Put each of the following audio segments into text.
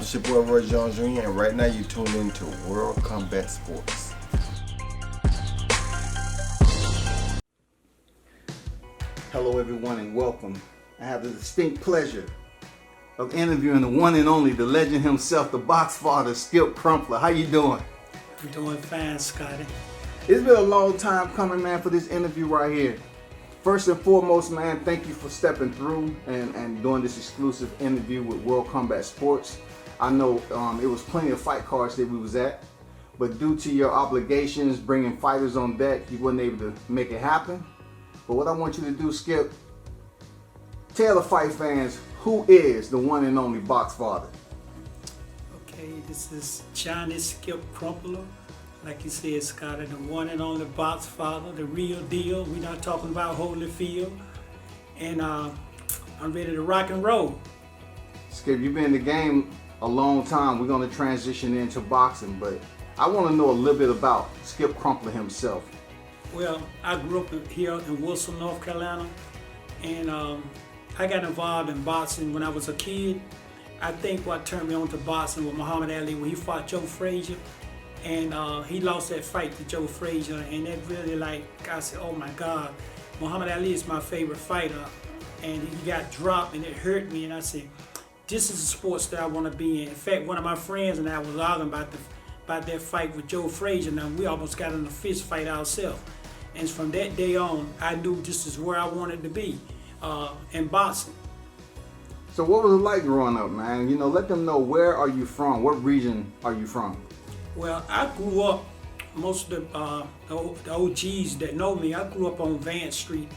It's your boy Roy Jones Jr. and right now you tuned into World Combat Sports. Hello everyone and welcome. I have the distinct pleasure of interviewing the one and only, the legend himself, the box father, Skip Crumpler. How you doing? I'm doing fine, Scotty. It's been a long time coming, man, for this interview right here. First and foremost, man, thank you for stepping through and doing this exclusive interview with World Combat Sports. I know it was plenty of fight cards that we was at, but due to your obligations, bringing fighters on deck, you wasn't able to make it happen. But what I want you to do, Skip, tell the fight fans who is the one and only box father. Okay, this is Johnny Skip Crumpler. Like you said, Scotty, the one and only box father, the real deal. We're not talking about Holyfield. And I'm ready to rock and roll. Skip, you've been in the game a long time. We're going to transition into boxing, but I want to know a little bit about Skip Crumpler himself. Well, I grew up here in Wilson, North Carolina, and I got involved in boxing when I was a kid. I think what turned me on to boxing was Muhammad Ali when he fought Joe Frazier. And he lost that fight to Joe Frazier, and that really, I said, oh my God, Muhammad Ali is my favorite fighter. And he got dropped and it hurt me, and I said, this is the sports that I want to be in. In fact, one of my friends and I was arguing about that fight with Joe Frazier, and we almost got in a fist fight ourselves. And from that day on, I knew this is where I wanted to be, in boxing. So what was it like growing up, man? You know, let them know, where are you from? What region are you from? Well, I grew up, most of the OGs that know me, I grew up on Vance Street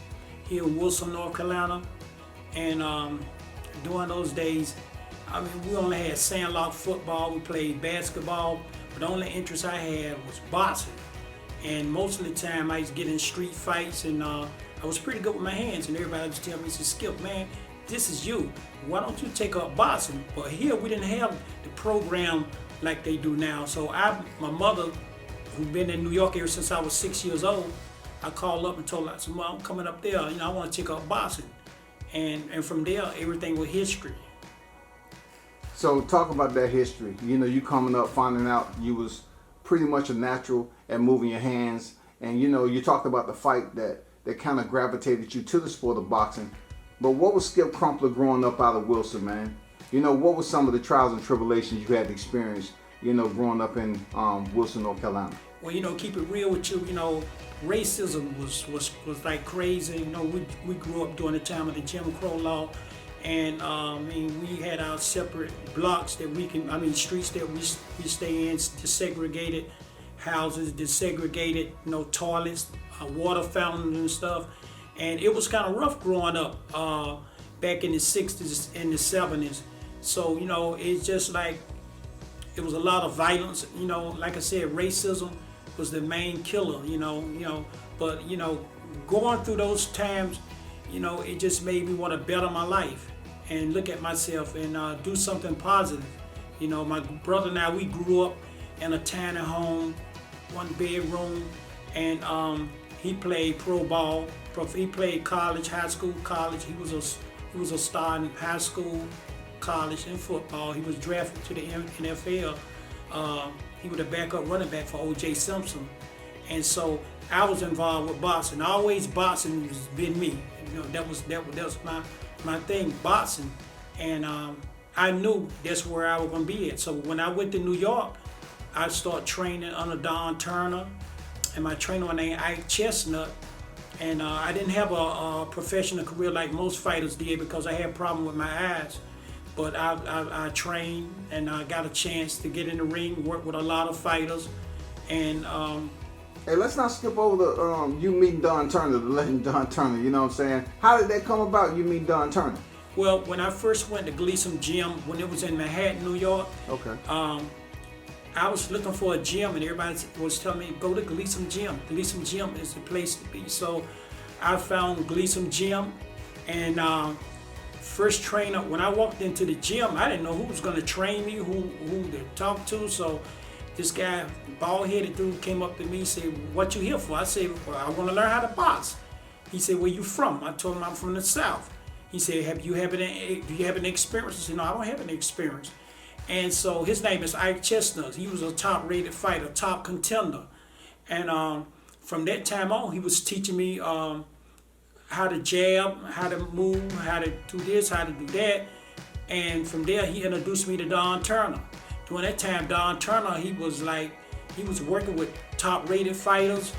here in Wilson, North Carolina. And during those days, I mean, we only had sandlot football, we played basketball, but the only interest I had was boxing. And most of the time I used to get in street fights, and I was pretty good with my hands, and everybody would tell me, said, Skip, man, this is you. Why don't you take up boxing? But here we didn't have the program like they do now. So my mother, who's been in New York ever since I was 6 years old, I called up and told her, I said, Mom, I'm coming up there, I want to take up boxing. And from there, everything was history. So talk about that history. You know, you coming up, finding out you was pretty much a natural at moving your hands. And you know, you talked about the fight that kind of gravitated you to the sport of boxing. But what was Skip Crumpler growing up out of Wilson, man? You know, what were some of the trials and tribulations you had to experience, you know, growing up in Wilson, North Carolina? Well, you know, keep it real with you, you know, racism was like crazy. You know, we grew up during the time of the Jim Crow law, and I mean, we had our separate blocks that streets that we stay in, desegregated houses, desegregated, you know, toilets, water fountains and stuff. And it was kind of rough growing up back in the 60s and the 70s. So, you know, it's just like, it was a lot of violence. You know, like I said, racism was the main killer, you know, but, you know, going through those times, you know, it just made me want to better my life and look at myself and do something positive. You know, my brother and I, we grew up in a tiny home, one bedroom, and he played pro ball. He played college, high school, college. He was a star in high school, college, and football. He was drafted to the NFL. He was a backup running back for O.J. Simpson. And so I was involved with boxing. Always boxing has been me. You know, that was my thing, boxing. And I knew that's where I was going to be at. So when I went to New York, I started training under Don Turner. And my trainer was named Ike Chestnut. And I didn't have a professional career like most fighters did because I had a problem with my eyes. But I trained and I got a chance to get in the ring, work with a lot of fighters. And hey, let's not skip over the you meeting Don Turner, the legend Don Turner, you know what I'm saying? How did that come about, you meeting Don Turner? Well, when I first went to Gleason Gym, when it was in Manhattan, New York, okay. I was looking for a gym, and everybody was telling me, go to Gleason Gym. Gleason Gym is the place to be. So I found Gleason Gym, and first trainer, when I walked into the gym, I didn't know who was going to train me, who to talk to. So this guy, bald-headed dude, came up to me and said, what you here for? I said, well, I want to learn how to box. He said, where you from? I told him I'm from the South. He said, do you have any experience? I said, no, I don't have any experience. And so his name is Ike Chestnut. He was a top-rated fighter, top contender. And from that time on, he was teaching me how to jab, how to move, how to do this, how to do that. And from there, he introduced me to Don Turner. During that time, Don Turner, he was working with top-rated fighters,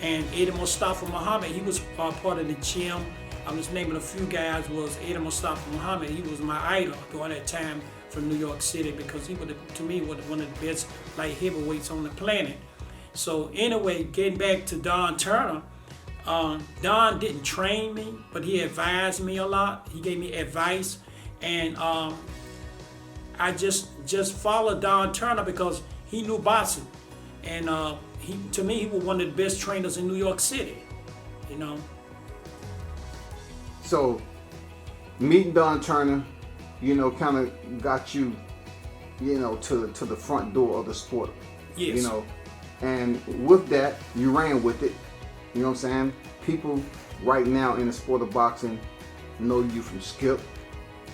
and Eddie Mustafa Muhammad, he was part of the gym. I'm just naming a few guys. Was Eddie Mustafa Muhammad. He was my idol during that time from New York City, because he was, to me, was one of the best light heavyweights on the planet. So anyway, getting back to Don Turner, Don didn't train me, but he advised me a lot. He gave me advice, and I just followed Don Turner because he knew boxing, and to me, he was one of the best trainers in New York City, you know. So, meeting Don Turner, you know, kind of got you, you know, to the front door of the sport. Yes. You know, and with that, you ran with it. You know what I'm saying? People right now in the sport of boxing know you from Skip,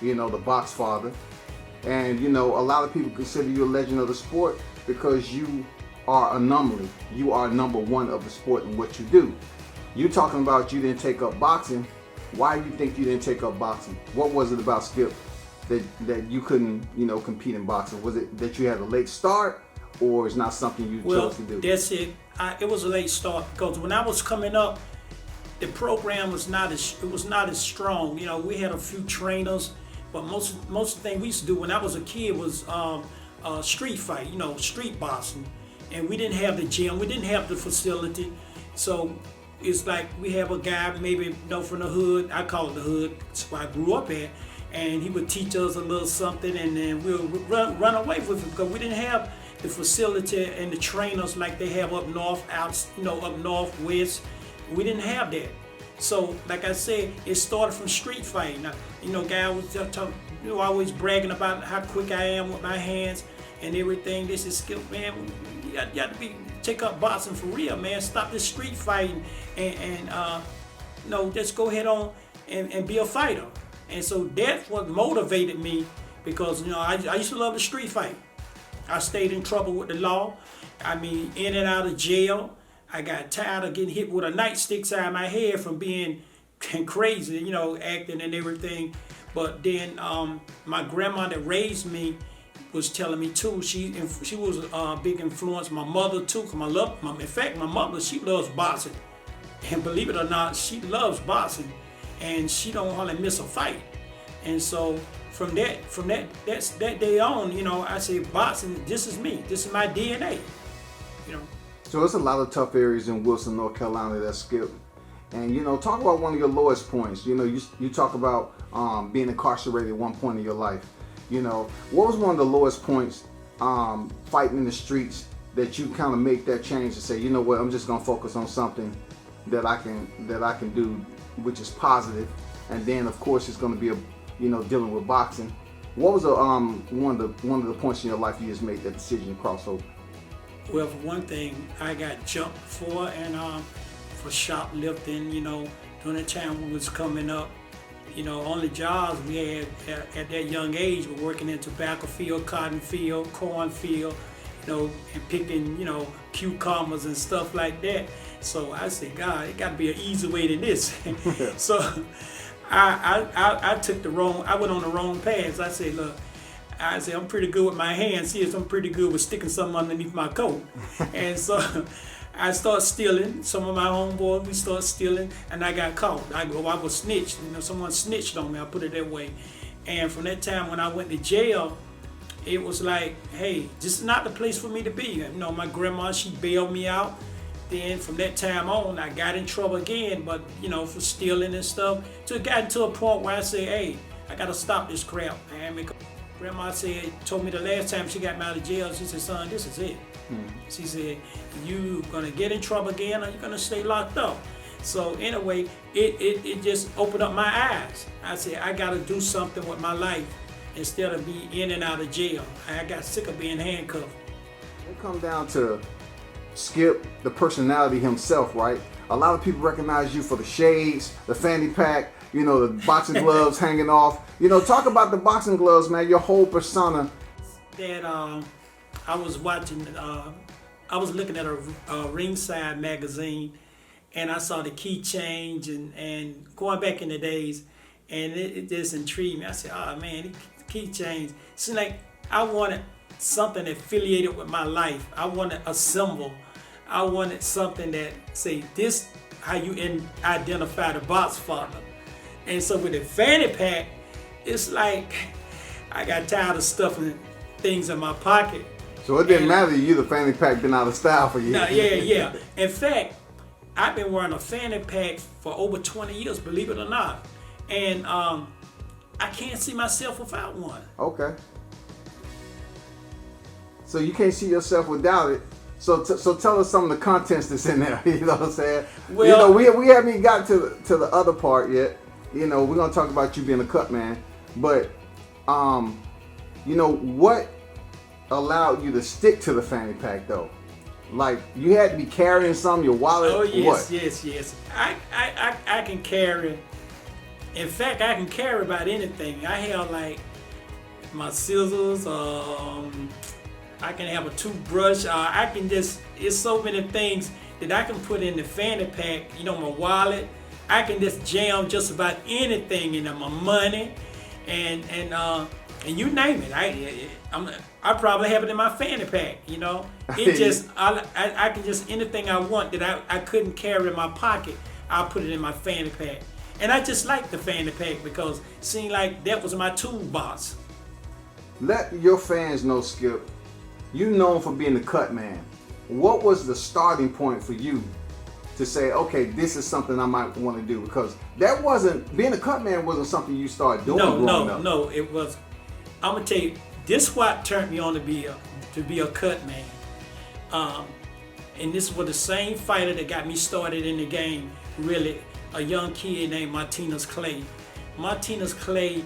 you know, the box father. And, you know, a lot of people consider you a legend of the sport because you are an anomaly. You are number one of the sport in what you do. You talking about you didn't take up boxing. Why do you think you didn't take up boxing? What was it about Skip that you couldn't, you know, compete in boxing? Was it that you had a late start, or it's not something you chose to do? Well, that's it. It was a late start because when I was coming up, the program was not as strong. You know, we had a few trainers, but most of the thing we used to do when I was a kid was street fight. You know, street boxing, and we didn't have the gym, we didn't have the facility, so it's like we have a guy maybe, you know, from the hood. I call it the hood. That's where I grew up at. And he would teach us a little something, and then we'll run away with it because we didn't have the facility and the trainers like they have up north, up northwest. We didn't have that. So, like I said, it started from street fighting. Now, you know, guy was always bragging about how quick I am with my hands and everything. This is skill, man. You got to take up boxing for real, man. Stop this street fighting and just go ahead on and be a fighter. And so that's what motivated me, because, you know, I used to love the street fight. I stayed in trouble with the law. I mean, in and out of jail. I got tired of getting hit with a nightstick side of my head from being crazy, you know, acting and everything. But then my grandma that raised me was telling me too. She was a big influence. My mother too. In fact, my mother, she loves boxing, and believe it or not, she loves boxing. And she don't hardly miss a fight. And so from that day on, you know, I say boxing, this is me. This is my DNA. You know. So there's a lot of tough areas in Wilson, North Carolina that Skip. And, you know, talk about one of your lowest points. You know, you talk about being incarcerated at one point in your life. You know, what was one of the lowest points fighting in the streets that you kind of make that change and say, you know what, I'm just gonna focus on something that I can do, which is positive, and then of course it's going to be dealing with boxing. What was one of the points in your life you just made that decision to cross over? Well, for one thing, I got jumped for, and for shoplifting. You know, during the time we was coming up, you know, only jobs we had at that young age were working in tobacco field, cotton field, corn field, you know, and picking, you know, cucumbers and stuff like that. So I said, God, it got to be an easy way than this. So I went on the wrong path. I said, look, I'm pretty good with my hands here, so I'm pretty good with sticking something underneath my coat. And so I started stealing. Some of my homeboys, we started stealing, and I got caught. I was snitched. You know, someone snitched on me, I put it that way. And from that time when I went to jail, it was like, hey, this is not the place for me to be. You know, my grandma, she bailed me out. Then from that time on, I got in trouble again, but, you know, for stealing and stuff. So it got to a point where I said, hey, I got to stop this crap, man. Because Grandma told me the last time she got me out of jail, she said, son, this is it. She said, you going to get in trouble again, or you're going to stay locked up. So anyway, it just opened up my eyes. I said, I got to do something with my life instead of being in and out of jail. I got sick of being handcuffed. It comes down to Skip, the personality himself, right? A lot of people recognize you for the shades, the fanny pack, you know, the boxing gloves hanging off. You know, talk about the boxing gloves, man. Your whole persona that I was watching. I was looking at a Ringside magazine, and I saw the key change and going back in the days, and it just intrigued me. I said, "Oh man, the key change." Seemed like I wanted something affiliated with my life. I wanted a symbol. I wanted something that say this how you identify the box father. And so with the fanny pack, it's like I got tired of stuffing things in my pocket. So it didn't matter to you, the fanny pack been out of style for you. No, yeah. In fact, I've been wearing a fanny pack for over 20 years, believe it or not. And I can't see myself without one. Okay. So you can't see yourself without it. So tell us some of the contents that's in there. You know what I'm saying? Well, we haven't even got to the other part yet. We're gonna talk about you being a Cutman, but what allowed you to stick to the fanny pack though? Like you had to be carrying some, your wallet. Oh yes, what? yes. I can carry. In fact, I can carry about anything. I have like my scissors. I can have a toothbrush. I can just. It's so many things that I can put in the fanny pack. My wallet. I can just jam just about anything in there. My money, and you name it. I probably have it in my fanny pack. It just I can just anything I want that I couldn't carry in my pocket. I'll put it in my fanny pack, and I just like the fanny pack because it seemed like that was my toolbox. Let your fans know, Skip. You known for being the Cutman. What was the starting point for you to say, okay, this is something I might want to do? Because that wasn't being a Cutman wasn't something you started doing. No. It was. I'm gonna tell you, this what turned me on to be a Cutman. And this was the same fighter that got me started in the game. Really, a young kid named Martinez Clay. Martinez Clay.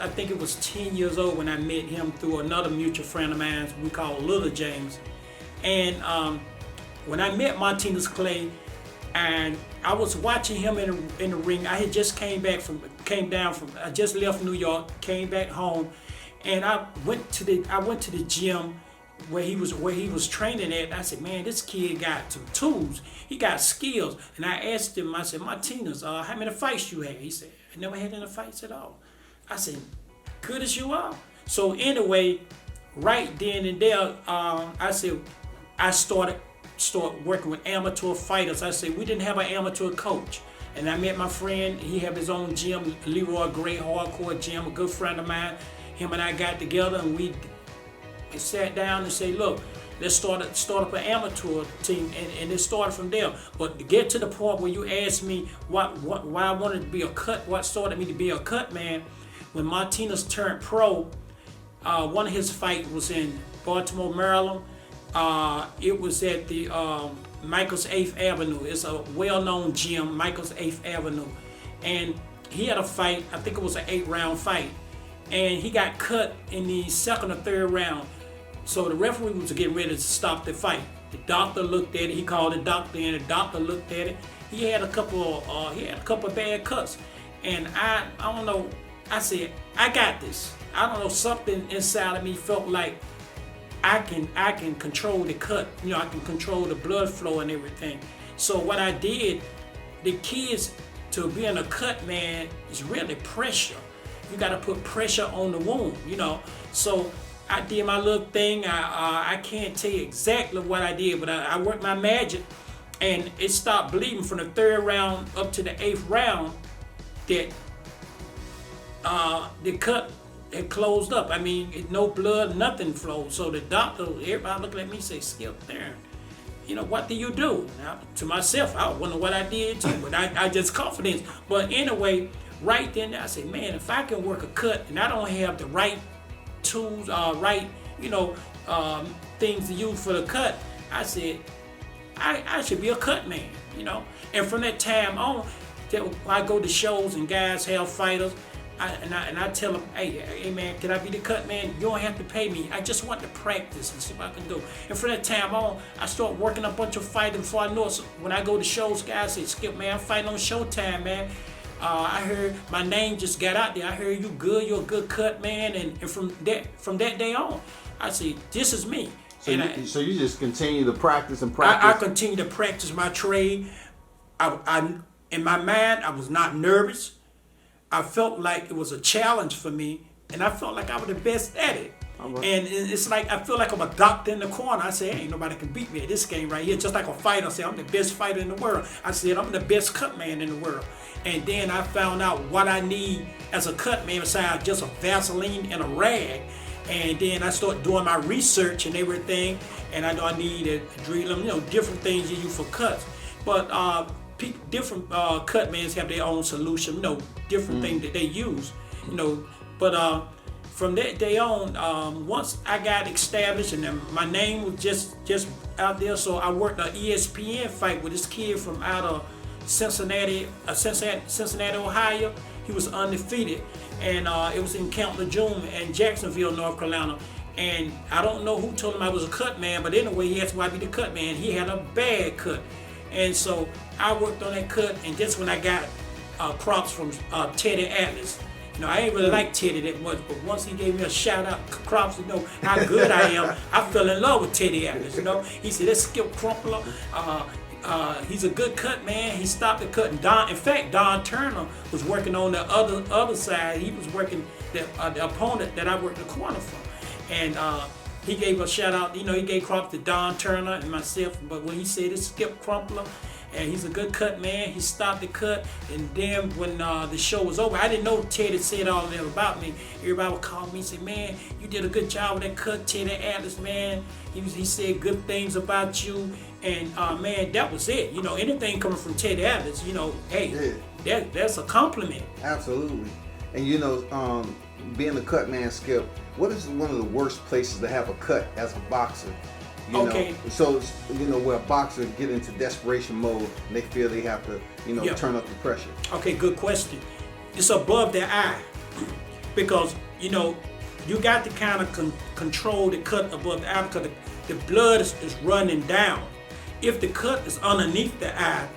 I think it was 10 years old when I met him through another mutual friend of mine we call Little James. And when I met Martinez Clay, and I was watching him in the ring, I had just I just left New York, came back home, and I went to the gym where he was training at. And I said, man, this kid got some tools. He got skills. And I asked him, I said, Martinez, how many fights you had? He said, I never had any fights at all. I said, good as you are. So anyway, right then and there, I said, I started working with amateur fighters. I said, we didn't have an amateur coach. And I met my friend, he had his own gym, Leroy Gray Hardcore Gym, a good friend of mine. Him and I got together and we sat down and said, look, let's start up an amateur team, and it started from there. But to get to the point where you asked me why I wanted to be what started me to be a Cutman. When Martinez turned pro, one of his fights was in Baltimore, Maryland. It was at the Michael's 8th Avenue. It's a well-known gym, Michael's 8th Avenue. And he had a fight, I think it was an 8-round fight. And he got cut in the second or third round. So the referee was getting ready to stop the fight. The doctor looked at it. He called the doctor in. The doctor looked at it. He had a couple of bad cuts. And I don't know. I said, I got this. I don't know, something inside of me felt like I can control the cut. I can control the blood flow and everything. So what I did, the keys to being a Cutman is really pressure. You got to put pressure on the wound, So I did my little thing. I can't tell you exactly what I did, but I worked my magic, and it stopped bleeding from the 3rd round up to the 8th round. That the cut had closed up. I mean, no blood, nothing flowed. So the doctor, everybody looked at me and said, Skip, there, what do you do? Now, to myself, I wonder what I did too, but I just confidence. But anyway, right then I said, man, if I can work a cut and I don't have the right tools, things to use for the cut, I said, I should be a Cutman, And from that time on, I go to shows and guys have fighters. I tell them, hey man, can I be the Cutman? You don't have to pay me. I just want to practice and see what I can do. And from that time on, I start working a bunch of fighters before I know it. So when I go to shows, guys say, Skip, man, I'm fighting on Showtime, man. I heard my name just got out there. I heard you good. You're a good Cutman. And from that day on, I said, this is me. So, And so you just continue to practice and I practice. continue to practice my trade. In my mind, I was not nervous. I felt like it was a challenge for me, and I felt like I was the best at it. Right. And it's like I feel like I'm a doctor in the corner. I say, ain't nobody can beat me at this game right here. Just like a fighter, I say I'm the best fighter in the world. I said I'm the best cut man in the world. And then I found out what I need as a cut man besides just a Vaseline and a rag. And then I started doing my research and everything. And I know I need a drill, different things you use for cuts. But different cut mans have their own solution, different things that they use, But from that day on, once I got established and then my name was just out there, so I worked an ESPN fight with this kid from out of Cincinnati, Ohio. He was undefeated, and it was in Camp Lejeune in Jacksonville, North Carolina. And I don't know who told him I was a cut man, but anyway, he asked why I be the cut man. He had a bad cut. And so I worked on that cut, and that's when I got crops from Teddy Atlas. I ain't really like Teddy that much, but once he gave me a shout out, crops to know how good I am, I fell in love with Teddy Atlas. He said, let's skip Crumpler. He's a good cut man. He stopped the cut. And in fact, Don Turner was working on the other side. He was working the opponent that I worked the corner from. And he gave a shout out, he gave crops to Don Turner and myself, but when he said it, skip Crumpler, and he's a good cut man, he stopped the cut, and then when the show was over, I didn't know Teddy said all that about me. Everybody would call me and say, man, you did a good job with that cut, Teddy Atlas, man. He said good things about you, and man, that was it. Anything coming from Teddy Atlas, hey, yeah. That's a compliment. Absolutely. And being a cut man, Skip, what is one of the worst places to have a cut as a boxer? Okay. So where a boxer get into desperation mode and they feel they have to, turn up the pressure. Okay, good question. It's above the eye because you got to kind of control the cut above the eye because the blood is running down. If the cut is underneath the eye,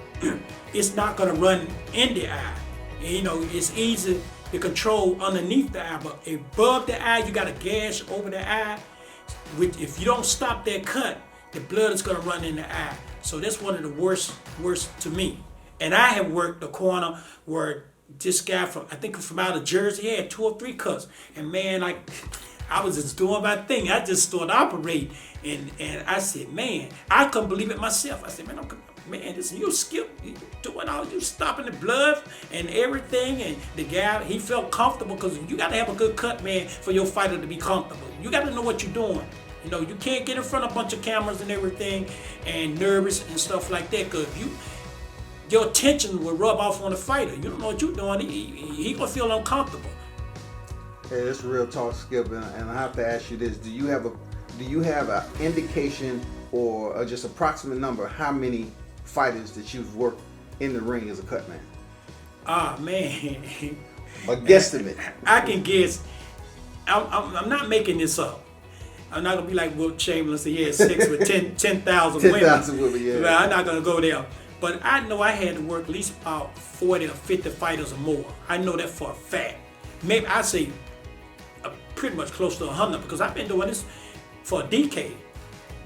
it's not going to run in the eye. And, it's easy to control underneath the eye, but above the eye, you got a gash over the eye. If you don't stop that cut, the blood is going to run in the eye. So that's one of the worst to me. And I have worked the corner where this guy from out of Jersey had 2 or 3 cuts. And man, I was just doing my thing. I just started operating. And I said, man, I couldn't believe it myself. I said, man, this you Skip, you doing all, you stopping the blood and everything. And the guy, he felt comfortable because you got to have a good cut, man, for your fighter to be comfortable. You got to know what you're doing. You can't get in front of a bunch of cameras and everything and nervous and stuff like that because your attention will rub off on the fighter. You don't know what you're doing. He gonna feel uncomfortable. Hey, that's real talk, Skip, and I have to ask you this: Do you have an indication or just approximate number how many fighters that you've worked in the ring as a cut man? Ah, man. A guesstimate. I can guess. I'm not making this up. I'm not gonna be like Wilt Chamberlain say he had sex with 10,000 women. 10,000 women, yeah. Well, I'm not gonna go there. But I know I had to work at least about 40 or 50 fighters or more. I know that for a fact. Maybe I say pretty much close to 100 because I've been doing this for a decade,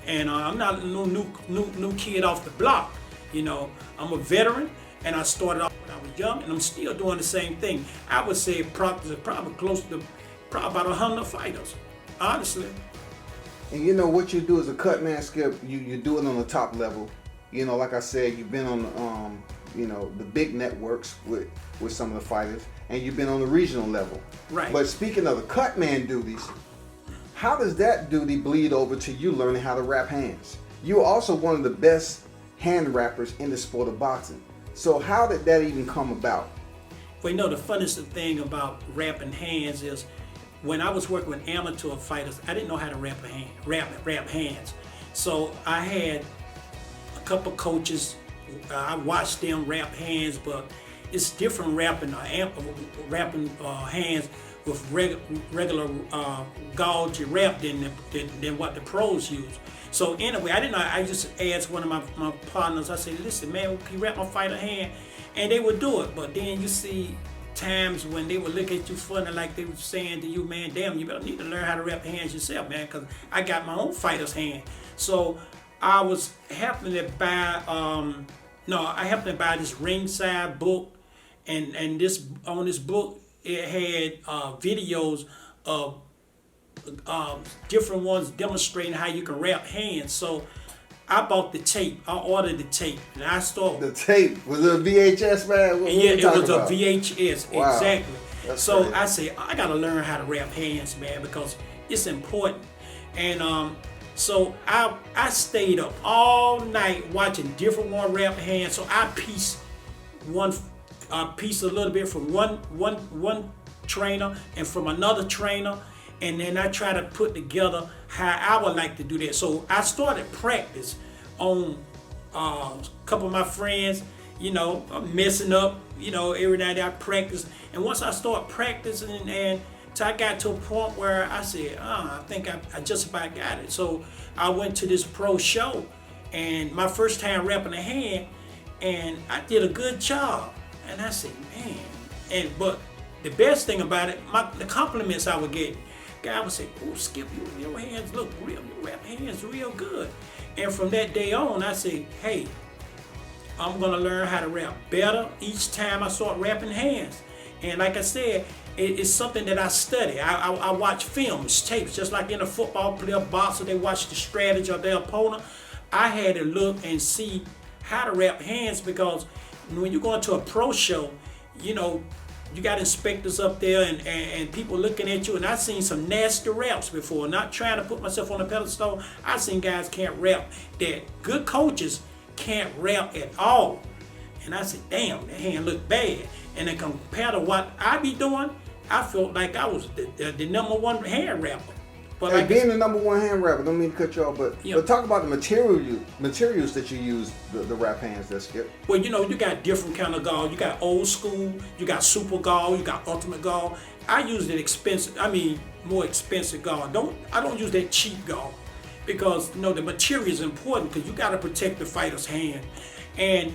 and I'm not no new kid off the block. I'm a veteran, and I started off when I was young, and I'm still doing the same thing. I would say probably close to about 100 fighters, honestly. And what you do as a cut man, Skip, you do it on the top level. Like I said, you've been on the big networks with some of the fighters, and you've been on the regional level. Right. But speaking of the cut man duties, how does that duty bleed over to you learning how to wrap hands? You're also one of the best hand wrappers in the sport of boxing. So how did that even come about? Well, the funniest thing about wrapping hands is when I was working with amateur fighters, I didn't know how to wrap hands. So I had a couple coaches. I watched them wrap hands, but it's different wrapping hands with regular gauge wrap than what the pros use. So anyway, I didn't know. I just asked one of my partners. I said, "Listen, man, can you wrap my fighter hand?" And they would do it. But then you see, times when they would look at you funny, like they were saying to you, man, damn, you better need to learn how to wrap hands yourself, man, because I got my own fighter's hand. So I was happening to buy, I happened to buy this ringside book, and this on this book it had videos of different ones demonstrating how you can wrap hands. So I bought the tape. I ordered the tape, and I started. The tape was it a VHS, man? Yeah, it was a VHS. Wow. Exactly. That's So crazy. I said I gotta learn how to wrap hands, man, because it's important. And so I stayed up all night watching different one wrap hands. So I pieced a little bit from one trainer and from another trainer, and then I try to put together how I would like to do that. So I started practice on a couple of my friends, messing up, every night I practice. And once I start practicing, and so I got to a point where I said, I think I just about got it. So I went to this pro show, and my first time wrapping a hand, and I did a good job. And I said, man, but the best thing about it, the compliments I would get, guy would say, oh, Skip, your hands look real, you wrap hands real good. And from that day on, I say, hey, I'm gonna learn how to wrap better each time I start wrapping hands. And like I said, it's something that I study. I watch films, tapes, just like in a football player, boxer, they watch the strategy of their opponent. I had to look and see how to wrap hands, because when you go into a pro show, you got inspectors up there and people looking at you, and I've seen some nasty raps before. Not trying to put myself on a pedestal. I've seen guys can't rap that good coaches can't rap at all. And I said, damn, that hand look bad. And then compared to what I be doing, I felt like I was the number one hand rapper. But Hey, like being the number one hand rapper, don't mean to cut you off, but Yeah. but talk about the materials that you use the wrap hands that Skip. well, you got different kind of gauze. You got old school, you got super gauze, you got ultimate gauze. I use more expensive gauze. I don't use that cheap gauze, because the material is important, because you got to protect the fighter's hand. And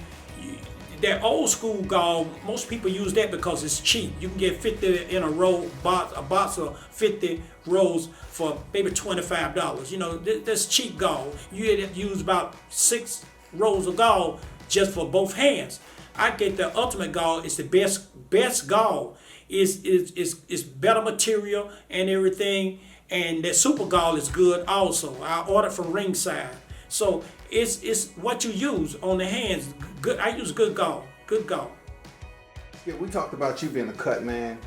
that old school gauze, most people use that because it's cheap. You can get 50 in a row, a box of 50 rolls for maybe $25. That's cheap gauze. You had to use about 6 rolls of gauze just for both hands. I get the ultimate gauze. It's the best gauze. It's better material and everything. And that super gauze is good also. I ordered from Ringside. So it's what you use on the hands. Good. I use good gauze. Good gauze. Skip, we talked about you being a cut man.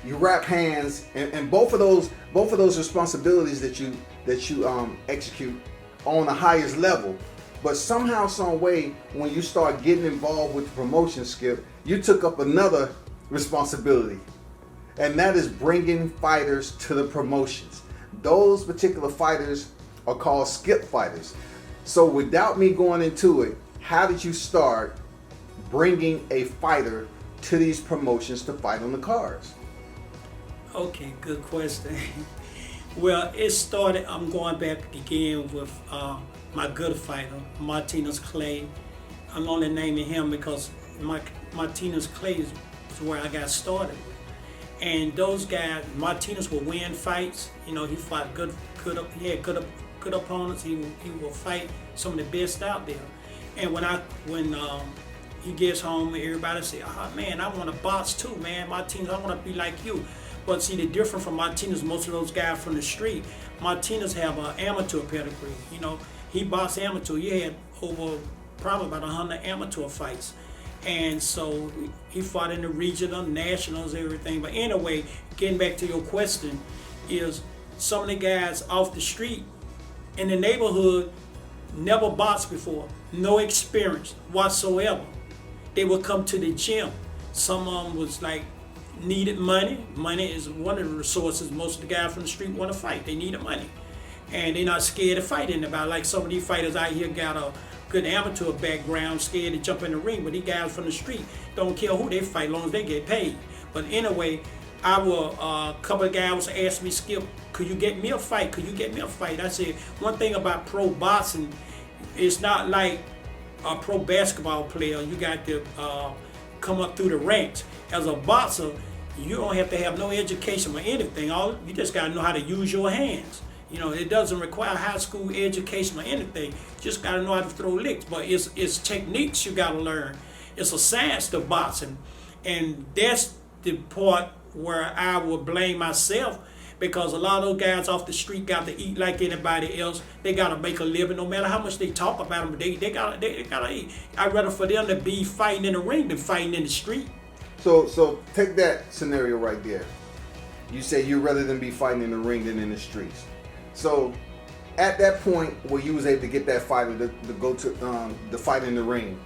You wrap hands, and both of those responsibilities that you execute on the highest level. But somehow, some way, when you start getting involved with the promotion, Skip, you took up another responsibility, and that is bringing fighters to the promotions. Those particular fighters are called Skip fighters. So without me going into it, how did you start bringing a fighter to these promotions to fight on the cards? Okay, good question. Well, it started, I'm going back again with my good fighter, Martinez Clay. I'm only naming him because Martinez Clay is where I got started. And those guys, Martinez will win fights. He fought he had good opponents. He will fight some of the best out there. And when he gets home, everybody say, "Oh man, I want to box too, man. Martinez, I want to be like you." But see, the difference from Martinez, most of those guys from the street, Martinez have an amateur pedigree. He boxed amateur. He had over probably about 100 amateur fights. And so he fought in the regional, nationals, everything. But anyway, getting back to your question, is some of the guys off the street in the neighborhood never boxed before, no experience whatsoever. They would come to the gym. Some of them was like needed money. Money is one of the resources most of the guys from the street want to fight. They needed money. And they're not scared to fight anybody. Like some of these fighters out here got a good amateur background, scared to jump in the ring, but these guys from the street don't care who they fight as long as they get paid. But anyway, a couple of guys asked me, Skip, could you get me a fight? Could you get me a fight? I said, one thing about pro boxing, it's not like a pro basketball player. You got to come up through the ranks. as a boxer, you don't have to have no education or anything. All you just gotta know how to use your hands. It doesn't require high school education or anything. You just gotta know how to throw licks. But it's techniques you gotta learn. It's a science to boxing, and that's the part where I would blame myself, because a lot of those guys off the street got to eat like anybody else. They gotta make a living, no matter how much they talk about them. They gotta eat. I'd rather for them to be fighting in the ring than fighting in the street. So take that scenario right there. You say you'd rather than be fighting in the ring than in the streets. So at that point where you was able to get that fighter to go to the fight in the ring,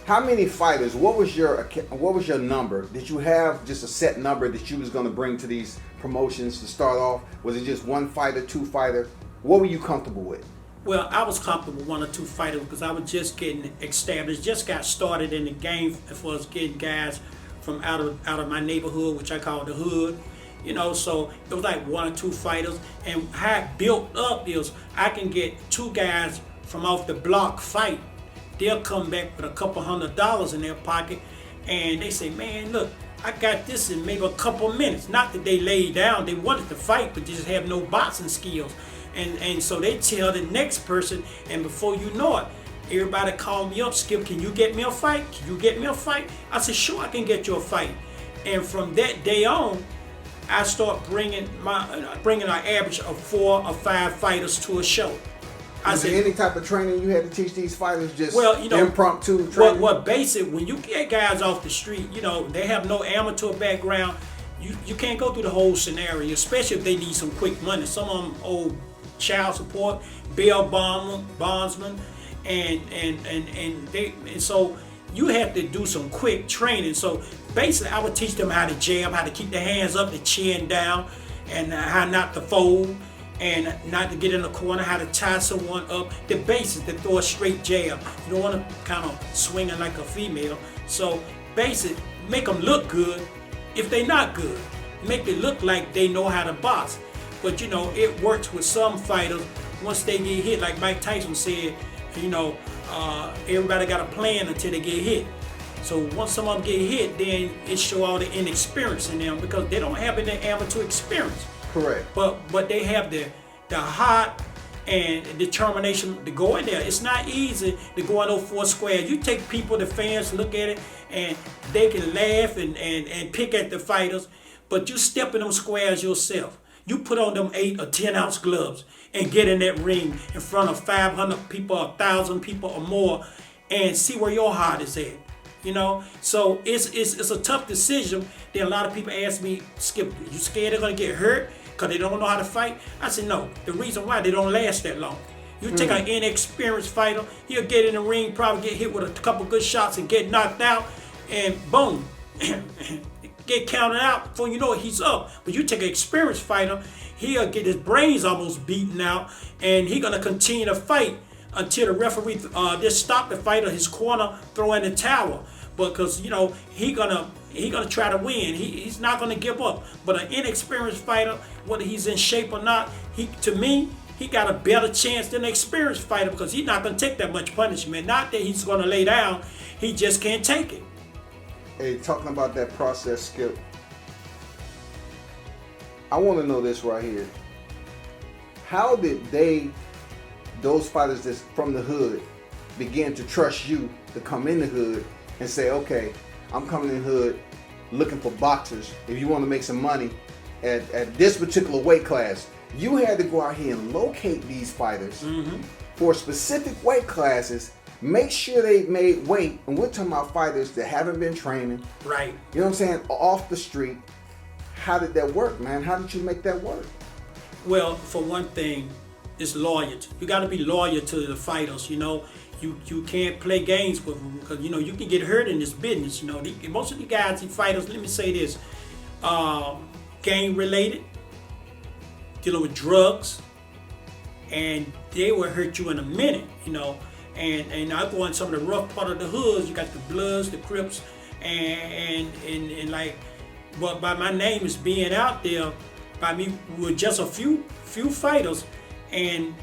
how many fighters? What was your number? Did you have just a set number that you was going to bring to these promotions to start off? Was it just one fighter, two fighter? What were you comfortable with? Well, I was comfortable with 1 or 2 fighters because I was just getting established, just got started in the game as far as getting guys from out of my neighborhood, which I call the hood. So it was like 1 or 2 fighters, and how it built up is I can get 2 guys from off the block fight. They'll come back with a couple $100 in their pocket, and they say, man, look, I got this in maybe a couple minutes. Not that they laid down, they wanted to fight, but they just have no boxing skills. And so they tell the next person, and before you know it, everybody called me up, Skip, can you get me a fight? Can you get me a fight? I said, sure, I can get you a fight. And from that day on, I start bringing an average of 4 or 5 fighters to a show. Was there any type of training you had to teach these fighters? Just impromptu training? Well, basic, when you get guys off the street, they have no amateur background. You can't go through the whole scenario, especially if they need some quick money. Some of them owe child support, bail bondsmen, and so you have to do some quick training. So basically, I would teach them how to jab, how to keep their hands up, the chin down, and how not to fold, and not to get in the corner, how to tie someone up. The basics, to throw a straight jab. You don't want to kind of swing it like a female. So basic, make them look good. If they're not good, make it look like they know how to box. But it works with some fighters. Once they get hit, like Mike Tyson said, everybody got a plan until they get hit. So once some of them get hit, then it show all the inexperience in them because they don't have any amateur experience. Correct. But they have the heart and determination to go in there. It's not easy to go in those 4 squares. You take people, the fans look at it, and they can laugh and pick at the fighters, but you step in them squares yourself. You put on them 8 or 10 ounce gloves and get in that ring in front of 500 people, 1,000 people or more, and see where your heart is at. So it's a tough decision. Then a lot of people ask me, Skip, you scared they're gonna get hurt because they don't know how to fight? I said, no. The reason why, they don't last that long. You take an inexperienced fighter, he'll get in the ring, probably get hit with a couple good shots and get knocked out, and boom, get counted out. Before you know it, he's up. But you take an experienced fighter, he'll get his brains almost beaten out, and he's gonna continue to fight until the referee just stop the fight or his corner throw in the towel. Because he gonna try to win. He's not gonna give up. But an inexperienced fighter, whether he's in shape or not, he got a better chance than an experienced fighter because he's not gonna take that much punishment. Not that he's gonna lay down, he just can't take it. Hey, talking about that process, Skip, I want to know this right here. How did those fighters that's from the hood, begin to trust you to come in the hood and say, okay, I'm coming in the hood looking for boxers. If you want to make some money at this particular weight class, you had to go out here and locate these fighters for specific weight classes, make sure they made weight, and we're talking about fighters that haven't been training. Right. You know what I'm saying? Off the street. How did that work, man? How did you make that work? Well, for one thing, it's loyalty. You got to be loyal to the fighters. You can't play games with them because you can get hurt in this business. Most of the guys, the fighters, let me say this, gang related, dealing with drugs, and they will hurt you in a minute. And I go in some of the rough part of the hoods. You got the Bloods, the Crips, and like, but by my name is being out there, by me with just a few fighters, and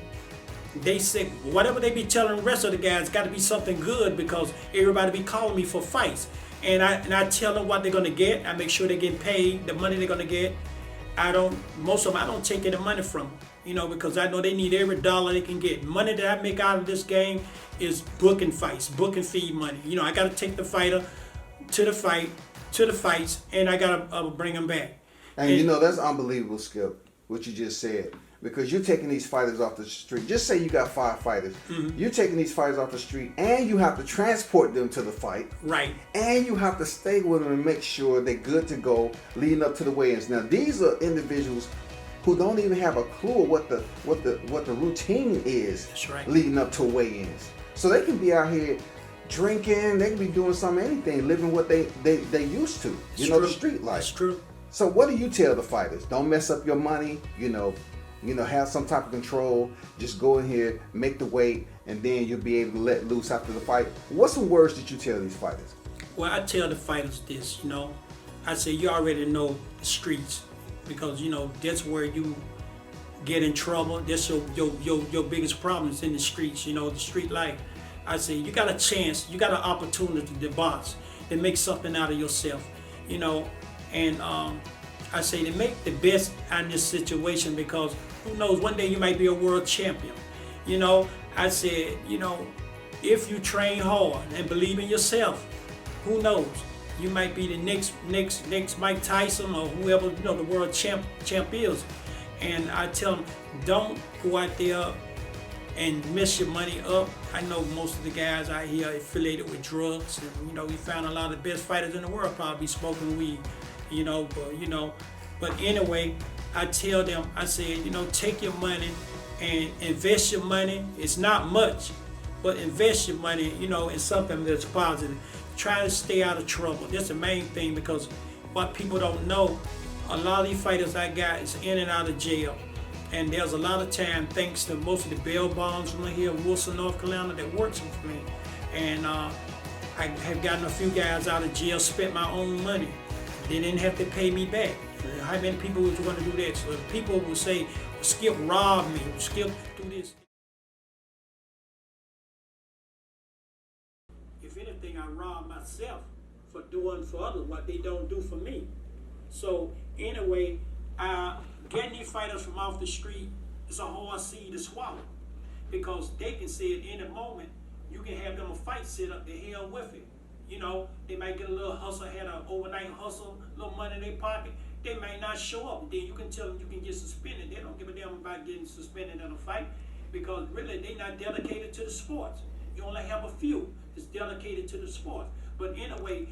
they say whatever they be telling the rest of the guys got to be something good because everybody be calling me for fights. and I tell them what they're gonna get. I make sure they get paid the money they're gonna get. Most of them, I don't take any money from them, because I know they need every dollar they can get. Money that I make out of this game is booking fights, booking fee money. I got to take the fighter to the fights, and I got to bring them back. And that's unbelievable, Skip, what you just said. Because you're taking these fighters off the street. Just say you got 5 fighters. Mm-hmm. You're taking these fighters off the street, and you have to transport them to the fight. Right. And you have to stay with them and make sure they're good to go leading up to the weigh-ins. Now, these are individuals who don't even have a clue of what the routine is. That's right. Leading up to weigh-ins. So they can be out here drinking. They can be doing anything, living what they used to. The street life. That's true. So what do you tell the fighters? Don't mess up your money. Have some type of control. Just go in here, make the weight, and then you'll be able to let loose after the fight. What's some words that you tell these fighters? Well, I tell the fighters this, I say you already know the streets, because that's where you get in trouble. That's your biggest problem is in the streets. The street life. I say you got a chance, you got an opportunity to box, to make something out of yourself, and I say to make the best out of this situation, because who knows, one day you might be a world champion. I said, if you train hard and believe in yourself, who knows, you might be the next Mike Tyson or whoever the world champ is. And I tell them, don't go out there and mess your money up. I know most of the guys out here are affiliated with drugs, and we found a lot of the best fighters in the world probably smoking weed. But anyway, I tell them, I said, take your money and invest your money. It's not much, but invest your money, in something that's positive. Try to stay out of trouble. That's the main thing, because what people don't know, a lot of these fighters I got is in and out of jail. And there's a lot of time, thanks to most of the bail bonds from here in Wilson, North Carolina, that works for me. And I have gotten a few guys out of jail, spent my own money. They didn't have to pay me back. How many people would want to do that? So if people will say, Skip robbed me, Skip do this. If anything, I rob myself for doing for others what they don't do for me. So anyway, getting these fighters from off the street is a hard seed to swallow, because they can say at any moment, you can have them a fight set up, the hell with it. They might get a little hustle, had an overnight hustle, a little money in their pocket. They might not show up. Then you can tell them you can get suspended. They don't give a damn about getting suspended in a fight, because really they're not dedicated to the sports. You only have a few that's dedicated to the sport. But anyway,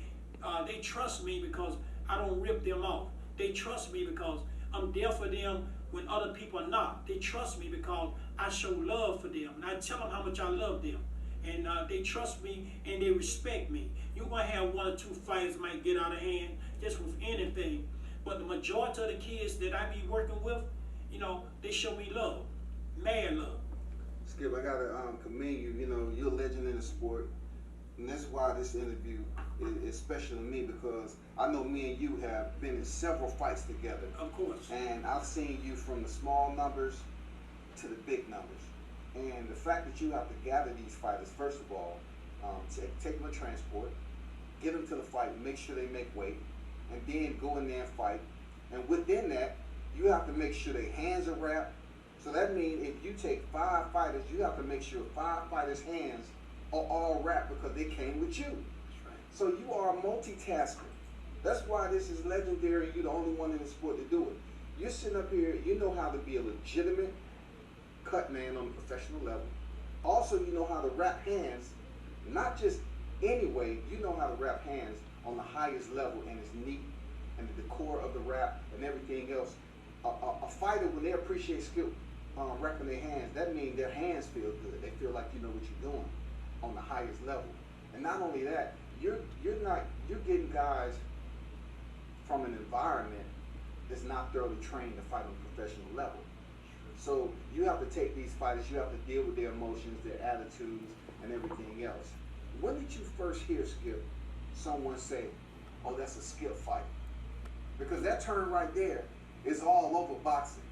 they trust me because I don't rip them off. They trust me because I'm there for them when other people are not. They trust me because I show love for them, and I tell them how much I love them. And they trust me and they respect me. You're going to have 1 or 2 fighters might get out of hand just with anything. But the majority of the kids that I be working with, they show me love, mad love. Skip, I got to commend you. You're a legend in the sport. And that's why this interview is special to me, because I know me and you have been in several fights together. Of course. And I've seen you from the small numbers to the big numbers. And the fact that you have to gather these fighters, first of all, take them to transport, get them to the fight, make sure they make weight, and then go in there and fight. And within that, you have to make sure their hands are wrapped. So that means if you take 5 fighters, you have to make sure 5 fighters' hands are all wrapped, because they came with you. That's right. So you are a multitasker. That's why this is legendary. You're the only one in the sport to do it. You're sitting up here, you know how to be a legitimate Cutman on a professional level. Also, you know how to wrap hands, not just any way, you know how to wrap hands on the highest level, and it's neat, and the decor of the wrap and everything else. A fighter, when they appreciate skill wrapping their hands, that means their hands feel good. They feel like you know what you're doing on the highest level. And not only that, you're getting guys from an environment that's not thoroughly trained to fight on a professional level. So you have to take these fighters, you have to deal with their emotions, their attitudes, and everything else. When did you first hear, Skip, someone say, oh, that's a Skip fight? Because that term right there is all over boxing.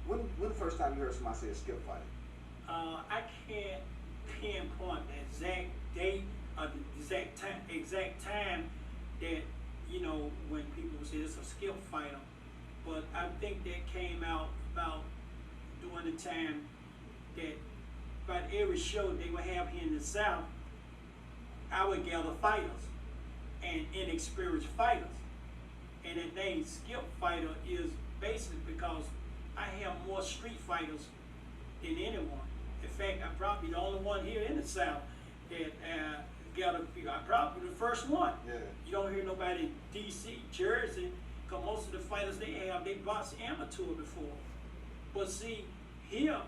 When the first time you heard somebody say a Skip fight? I can't pinpoint the exact date or the exact time that, you know, when people say it's a skip fighter, but I think that came out about during the time that about every show they would have here in the South, I would gather fighters and inexperienced fighters. And the name skip fighter is basically because I have more street fighters than anyone. In fact, I'm probably the only one here in the South that I'm probably the first one. Yeah. You don't hear nobody in D.C., Jersey, because most of the fighters they boxed amateur before. But see, here,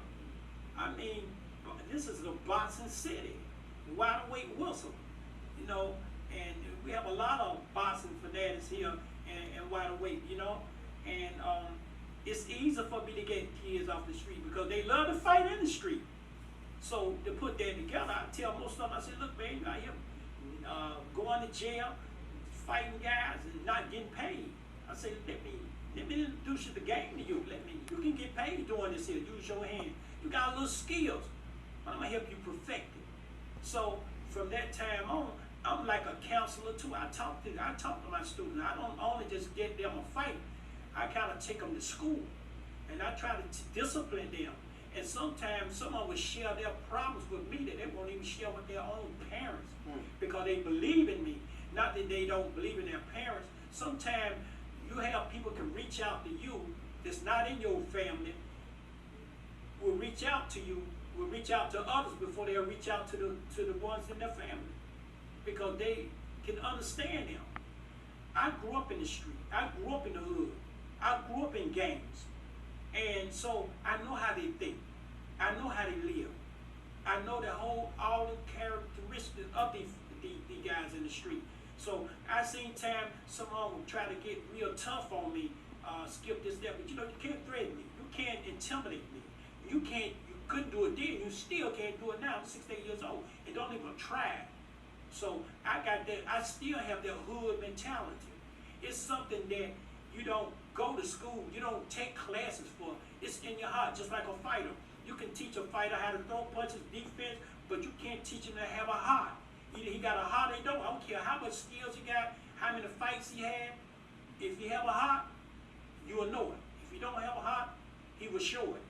I mean, this is a boxing city. Wide awake whistle, you know, and we have a lot of boxing fanatics here and wide awake, you know, and it's easy for me to get kids off the street because they love to fight in the street. So to put that together, I tell most of them, I say, look, man, you out here going to jail, fighting guys and not getting paid. I say, let me introduce the game to you. You can get paid doing this here. Use your hand. You got a little skills, but I'm gonna help you perfect it. So from that time on, I'm like a counselor too. I talk to my students. I don't only just get them a fight. I kind of take them to school, and I try to discipline them. And sometimes someone will share their problems with me that they won't even share with their own parents because they believe in me. Not that they don't believe in their parents. Sometimes you have people can reach out to you that's not in your family, will reach out to you, will reach out to others before they'll reach out to the ones in their family because they can understand them. I grew up in the street. I grew up in the hood. I grew up in gangs. And so I know how they think. I know how they live. I know all the characteristics of the guys in the street. So I seen time someone would try to get real tough on me, skip this, that, but you know, you can't threaten me. You can't intimidate me. You couldn't do it then. You still can't do it now. I'm 68 years old and don't even try. So I got that. I still have that hood mentality. It's something that you don't go to school. You don't take classes for. It's in your heart, just like a fighter. You can teach a fighter how to throw punches, defense, but you can't teach him to have a heart. Either he got a heart or he don't. I don't care how much skills he got, how many fights he had. If he have a heart, you will know it. If he don't have a heart, he will show it.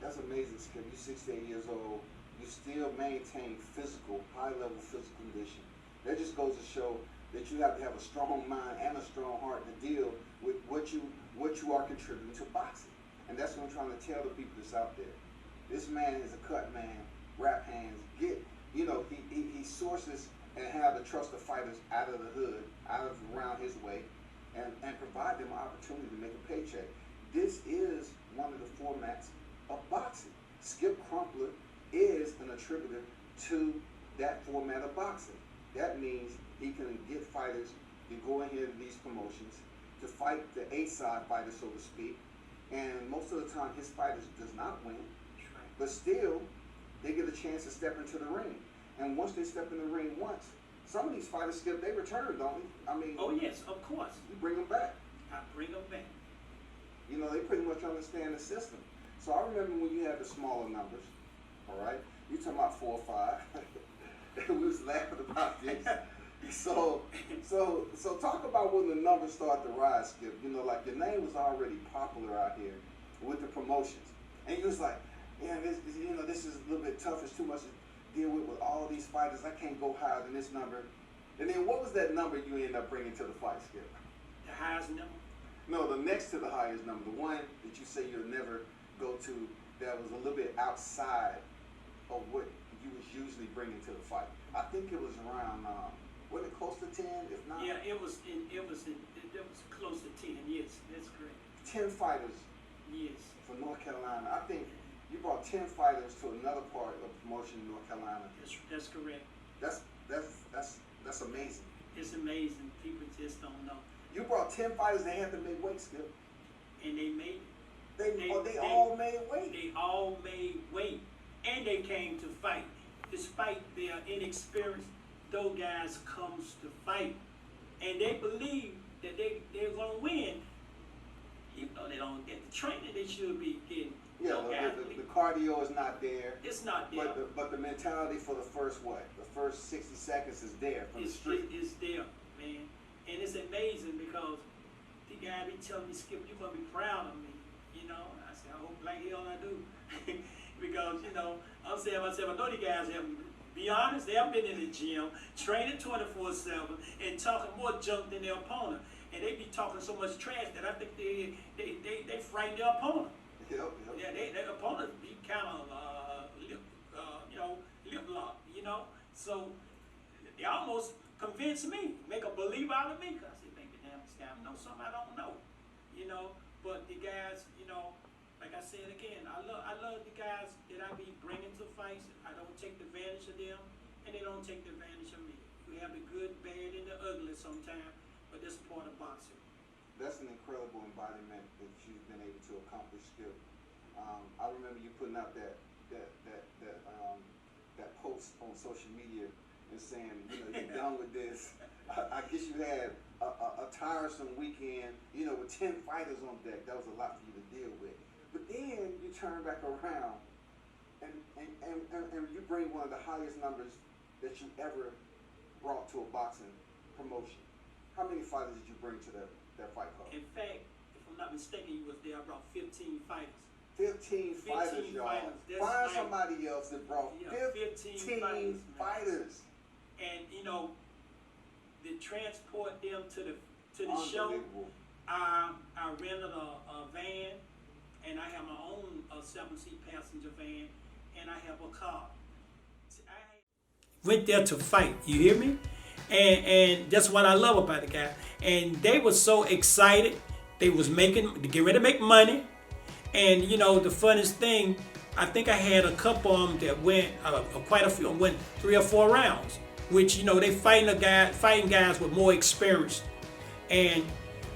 That's amazing, Skip. You're 68 years old. You still maintain high-level physical condition. That just goes to show that you have to have a strong mind and a strong heart to deal with what you are contributing to boxing. And that's what I'm trying to tell the people that's out there. This man is a Cutman, rap hands. He sources and have the trust of fighters out of the hood, around his way, and provide them an opportunity to make a paycheck. This is one of the formats of boxing. Skip Crumpler is an attributor to that format of boxing. That means he can get fighters to go in here to these promotions, to fight the A-side fighters, so to speak. And most of the time, his fighters does not win. But still, they get a chance to step into the ring. And once they step in the ring once, some of these fighters, Skip, they return, don't they? I mean, oh yes, of course. You bring them back. I bring them back. You know, they pretty much understand the system. So I remember when you had the smaller numbers, all right? You talking about 4 or 5. We was laughing about this. So talk about when the numbers start to rise, Skip. You know, like your name was already popular out here with the promotions. And you was like, yeah, this is a little bit tough. It's too much to deal with all these fighters. I can't go higher than this number. And then what was that number you ended up bringing to the fight, Skip? The highest number? No, the next to the highest number. The one that you say you'll never go to that was a little bit outside of what you was usually bringing to the fight. I think it was around, was it close to 10, if not? Yeah, it was close to 10, yes, that's correct. 10 fighters. Yes. From North Carolina. I think you brought 10 fighters to another part of promotion in North Carolina. That's correct. That's amazing. It's amazing. People just don't know. You brought 10 fighters that had to make weight, Skip. And they made it. They all made weight. They all made weight. And they came to fight. Despite their inexperience, those guys comes to fight. And they believe that they're going to win. Even though they don't get the training they should be getting. Yeah, the cardio is not there. It's not there. But the mentality for the first 60 seconds is there from the street. It's there, man. And it's amazing because the guy be telling me, Skip, you're gonna be proud of me. You know, I said, I hope like hell I do. Because, you know, I'm saying myself, I know the guys haven't, be honest, they haven't been in the gym, training 24/7, and talking more junk than their opponent. And they be talking so much trash that I think they frighten their opponent. Yep. Yeah, their opponent be kind of lip locked, you know. So they almost convinced me, make a believer out of me. Cause I said, maybe damn, this guy know something I don't know, you know. But the guys, you know, like I said again, I love the guys that I be bringing to fights. I don't take advantage of them, and they don't take advantage of me. We have the good, bad, and the ugly sometimes, but that's part of boxing. That's an incredible embodiment that you've been able to accomplish, Skip. I remember you putting out that post on social media and saying, you know, you're done with this. I guess you had a tiresome weekend, you know, with 10 fighters on deck. That was a lot for you to deal with. But then you turn back around and you bring one of the highest numbers that you ever brought to a boxing promotion. How many fighters did you bring to that fight card? In fact, if I'm not mistaken, you was there. I brought 15 fighters. 15 fighters, y'all. Find like, somebody else that brought 15 fighters. And you know, to transport them to the show, I rented a van, and I have my own 7-seat passenger van, and I have a car. I went there to fight. You hear me? And that's what I love about the guy. And they were so excited. They was getting ready to make money. And you know, the funniest thing, I think I had a couple of them that went, quite a few, went 3 or 4 rounds. Which, you know, they fighting guys with more experience. And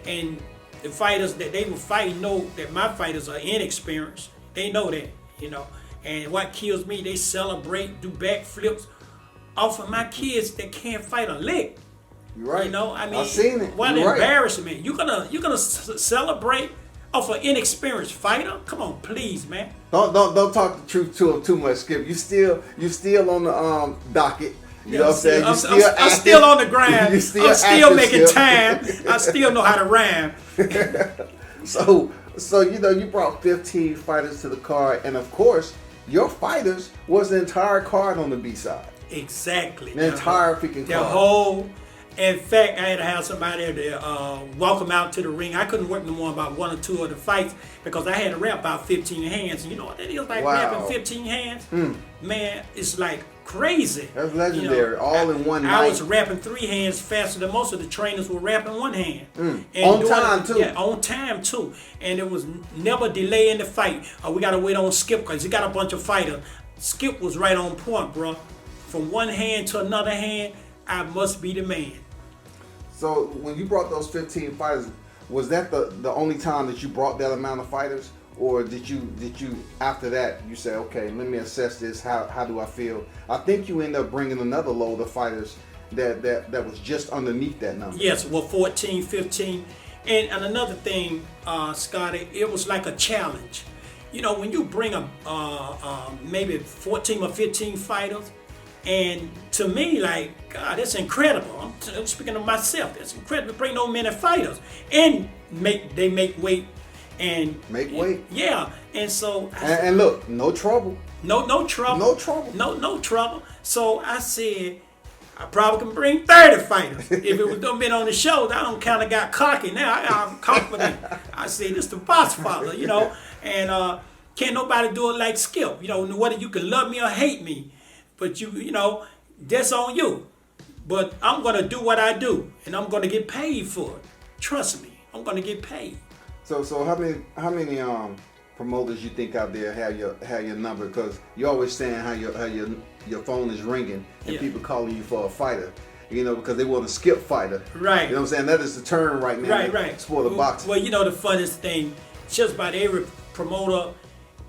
the fighters that they were fighting know that my fighters are inexperienced. They know that, you know. And what kills me, they celebrate, do backflips off of my kids that can't fight a lick. You're right. You know, I mean, I've seen it. What embarrassment. You're gonna celebrate off an inexperienced fighter? Come on, please, man. Don't talk the truth to him too much, Skip. You still on the docket. You know what I'm saying? I'm still on the grind. I'm still making time. I still know how to rhyme. So you know, you brought 15 fighters to the card, and of course, your fighters was the entire card on the B side. Exactly. The entire freaking card. The whole. In fact, I had to have somebody to walk them out to the ring. I couldn't work no more about 1 or 2 of the fights because I had to wrap about 15 hands. And you know what that is like, wrapping 15 hands? Man, it's like crazy. That's legendary. You know, all in one night. I was wrapping 3 hands faster than most of the trainers were wrapping 1 hand. And on time too. Yeah, on time too. And it was never delay in the fight. We got to wait on Skip because he got a bunch of fighters. Skip was right on point, bro. From one hand to another hand, I must be the man. So when you brought those 15 fighters, was that the only time that you brought that amount of fighters, or did you after that you say, okay, let me assess this? How do I feel? I think you end up bringing another load of fighters that was just underneath that number. Yes, well, 14, 15, and another thing, Scotty, it was like a challenge. You know, when you bring maybe 14 or 15 fighters. And to me, like, God, that's incredible. I'm speaking of myself. That's incredible. Bring no many fighters and they make weight and make weight. Yeah, and so and look, no trouble. No trouble. No trouble. No trouble. So I said, I probably can bring 30 fighters. If it was done been on the show, I don't kind of got cocky now. I'm confident. I said, this the boss father, you know, and can't nobody do it like Skip. You know, whether you can love me or hate me. But you know, that's on you. But I'm gonna do what I do, and I'm gonna get paid for it. Trust me, I'm gonna get paid. So how many promoters you think out there have your number? Because you're always saying how your phone is ringing and people calling you for a fighter. You know, because they want a Skip fighter. Right. You know what I'm saying? That is the term right now. Right. Sport of boxing. Well, you know the funniest thing, just about every promoter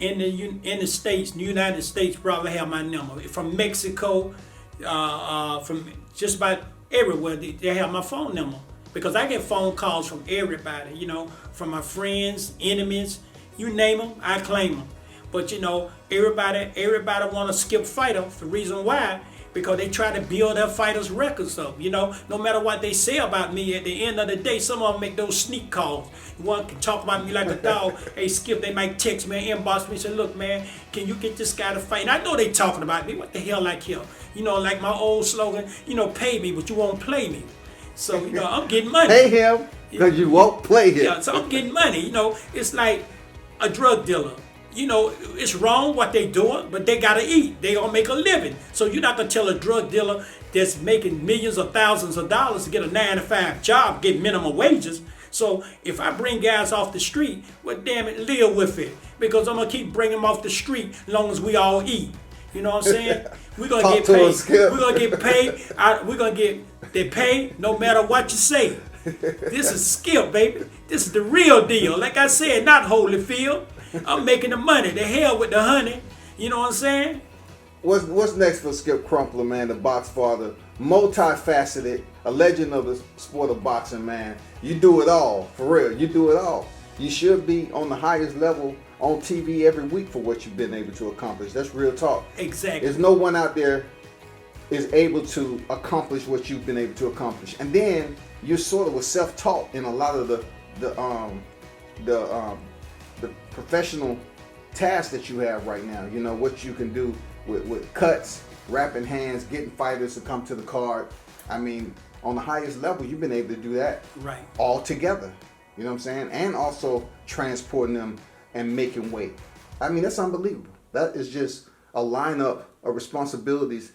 in the States, the United States, probably have my number. From Mexico, from just about everywhere, they have my phone number. Because I get phone calls from everybody, you know, from my friends, enemies, you name them, I claim them. But you know, everybody want a Skip fighter. The reason why, because they try to build their fighters' records up. You know, no matter what they say about me, at the end of the day, some of them make those sneak calls. One can talk about me like a dog. Hey, Skip, they might text me, inbox me, and say, look, man, can you get this guy to fight? And I know they talking about me. What the hell, like him? You know, like my old slogan, you know, pay me, but you won't play me. So, you know, I'm getting money. Pay him, because you won't play him. Yeah, so I'm getting money. You know, it's like a drug dealer. You know, it's wrong what they doing, but they gotta eat. They gonna make a living. So you're not gonna tell a drug dealer that's making millions or thousands of dollars to get a 9-to-5 job, get minimum wages. So if I bring guys off the street, well, damn it, live with it, because I'm gonna keep bringing them off the street as long as we all eat. You know what I'm saying? We're gonna get paid. We're gonna get paid. We're gonna get they pay no matter what you say. This is Skip, baby. This is the real deal. Like I said, not Holyfield. I'm making the money. The hell with the honey. You know what I'm saying? What's next for Skip Crumpler, man, the box father? Multifaceted, a legend of the sport of boxing, man. You do it all, for real. You do it all. You should be on the highest level on TV every week for what you've been able to accomplish. That's real talk. Exactly. There's no one out there is able to accomplish what you've been able to accomplish. And then you sort of were self-taught in a lot of the professional tasks that you have right now. You know, what you can do with cuts, wrapping hands, getting fighters to come to the card. I mean, on the highest level, you've been able to do that right all together. You know what I'm saying? And also transporting them and making weight. I mean, that's unbelievable. That is just a lineup of responsibilities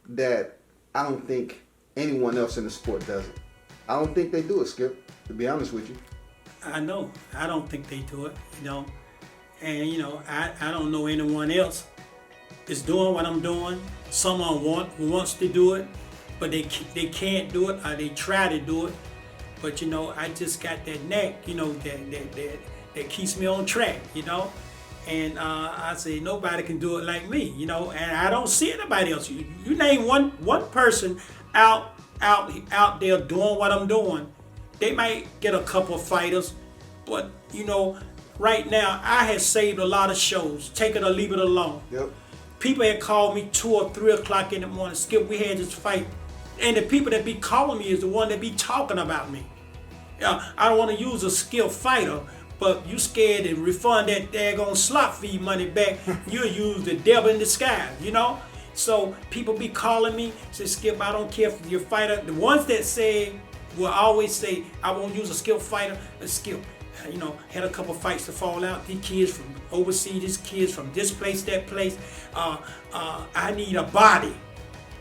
that I don't think anyone else in the sport does it. I don't think they do it, Skip, to be honest with you. I know. I don't think they do it, you know. And, you know, I don't know anyone else is doing what I'm doing. Someone wants to do it, but they can't do it, or they try to do it. But, you know, I just got that knack, you know, that keeps me on track, you know. And I say nobody can do it like me, you know. And I don't see anybody else. You name one person out there doing what I'm doing. They might get a couple of fighters, but, you know, right now, I have saved a lot of shows. Take it or leave it alone. Yep. People had called me 2 or 3 o'clock in the morning. Skip, we had this fight. And the people that be calling me is the one that be talking about me. Yeah, I don't want to use a skilled fighter, but you scared to refund that daggone slot fee money back. You'll use the devil in disguise, you know? So people be calling me, say, Skip, I don't care if you're a fighter. The ones that say, will always say, I won't use a skilled fighter. Skip, you know, had a couple fights to fall out. These kids from overseas, these kids from this place, that place. I need a body.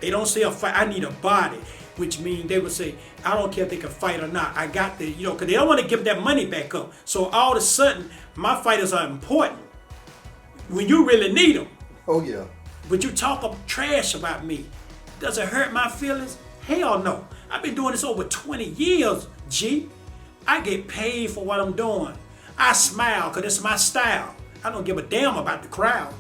They don't say a fight, I need a body, which means they would say, I don't care if they can fight or not. I got the, you know, because they don't want to give that money back up. So all of a sudden, my fighters are important when you really need them. Oh, yeah. But you talk up trash about me. Does it hurt my feelings? Hell no. I've been doing this over 20 years, G. I get paid for what I'm doing. I smile because it's my style. I don't give a damn about the crowd.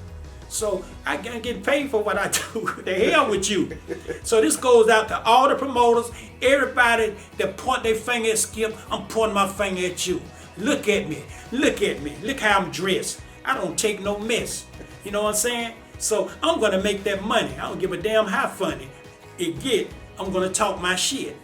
So I get paid for what I do. The hell with you. So this goes out to all the promoters, everybody that point their finger at Skip, I'm pointing my finger at you. Look at me. Look at me. Look how I'm dressed. I don't take no mess. You know what I'm saying? So I'm going to make that money. I don't give a damn how funny it get. I'm going to talk my shit.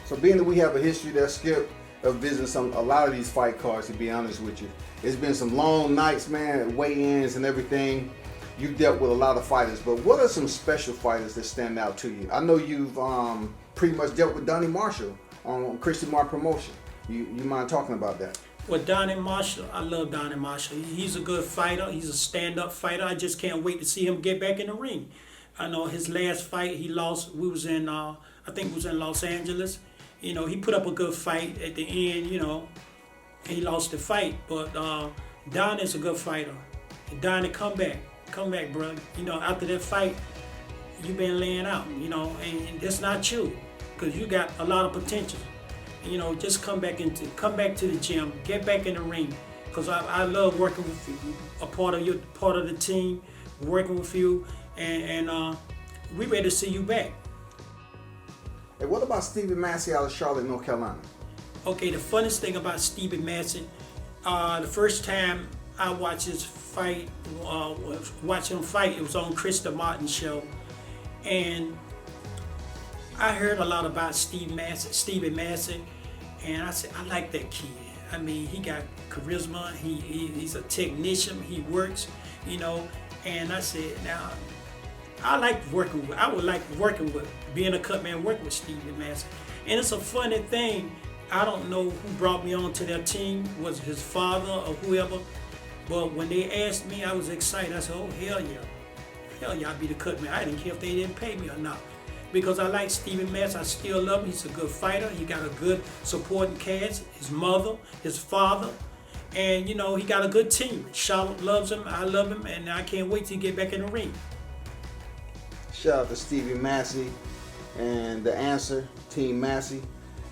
So being that we have a history there, Skip, of visiting a lot of these fight cards, to be honest with you, it's been some long nights, man, weigh-ins and everything. You've dealt with a lot of fighters, but what are some special fighters that stand out to you? I know you've pretty much dealt with Donnie Marshall on Christian Mark Promotion. You mind talking about that? Well, Donnie Marshall, I love Donnie Marshall. He's a good fighter. He's a stand-up fighter. I just can't wait to see him get back in the ring. I know his last fight he lost. We was in, I think it was in Los Angeles. You know, he put up a good fight at the end. You know, he lost the fight, but Donnie's a good fighter. Donnie, come back, bro. You know, after that fight, you been laying out. You know, and that's not you, because you got a lot of potential. You know, just come back to the gym, get back in the ring, because I love working with you, a part of the team, working with you, and we ready to see you back. Hey, what about Stevie Massey out of Charlotte, North Carolina? Okay, the funniest thing about Stevie Massey, the first time I watched his fight, watch him fight. It was on Krista Martin's show, and I heard a lot about Stevie Massey, and I said, I like that kid. I mean, he got charisma. He's a technician. He works, you know. And I said, now, I would like working with, being a Cutman, working with Stevie Massey. And it's a funny thing. I don't know who brought me on to their team, was his father or whoever. But when they asked me, I was excited. I said, oh, hell yeah. Hell yeah, I'll be the Cutman. I didn't care if they didn't pay me or not. Because I like Stephen Massey. I still love him. He's a good fighter. He got a good supporting cast. His mother, his father. And, you know, he got a good team. Charlotte loves him. I love him. And I can't wait to get back in the ring. Shout out to Stevie Massey and the answer, Team Massey.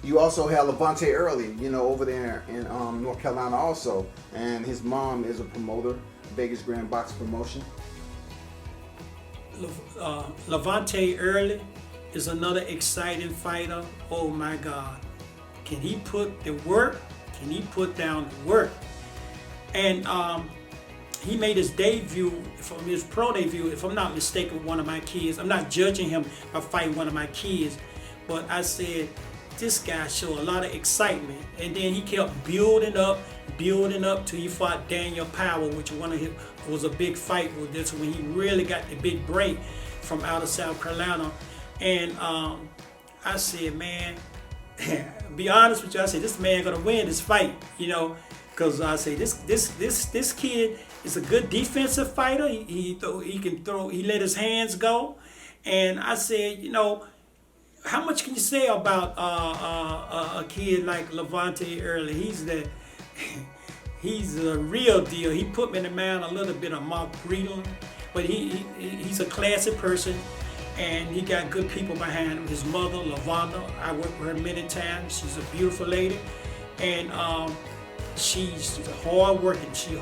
You also have Levante Early, you know, over there in North Carolina also. And his mom is a promoter, Vegas Grand Box Promotion. Levante Early is another exciting fighter. Oh my God. Can he put the work? Can he put down the work? And he made his debut, from his pro debut, if I'm not mistaken, with one of my kids. I'm not judging him by fighting one of my kids, but I said, this guy showed a lot of excitement. And then he kept building up till he fought Daniel Powell, which was a big fight with this, when he really got the big break from out of South Carolina. And I said, man, be honest with you, I said, this man gonna win this fight, you know, because I say this kid is a good defensive fighter. He can throw. He let his hands go, and I said, you know, how much can you say about a kid like Levante Early? He's the real deal. He put me in the mind a little bit of Mark Breedlove, but he's a classy person, and he got good people behind him. His mother, Lavonda, I worked with her many times. She's a beautiful lady, and she's hardworking. She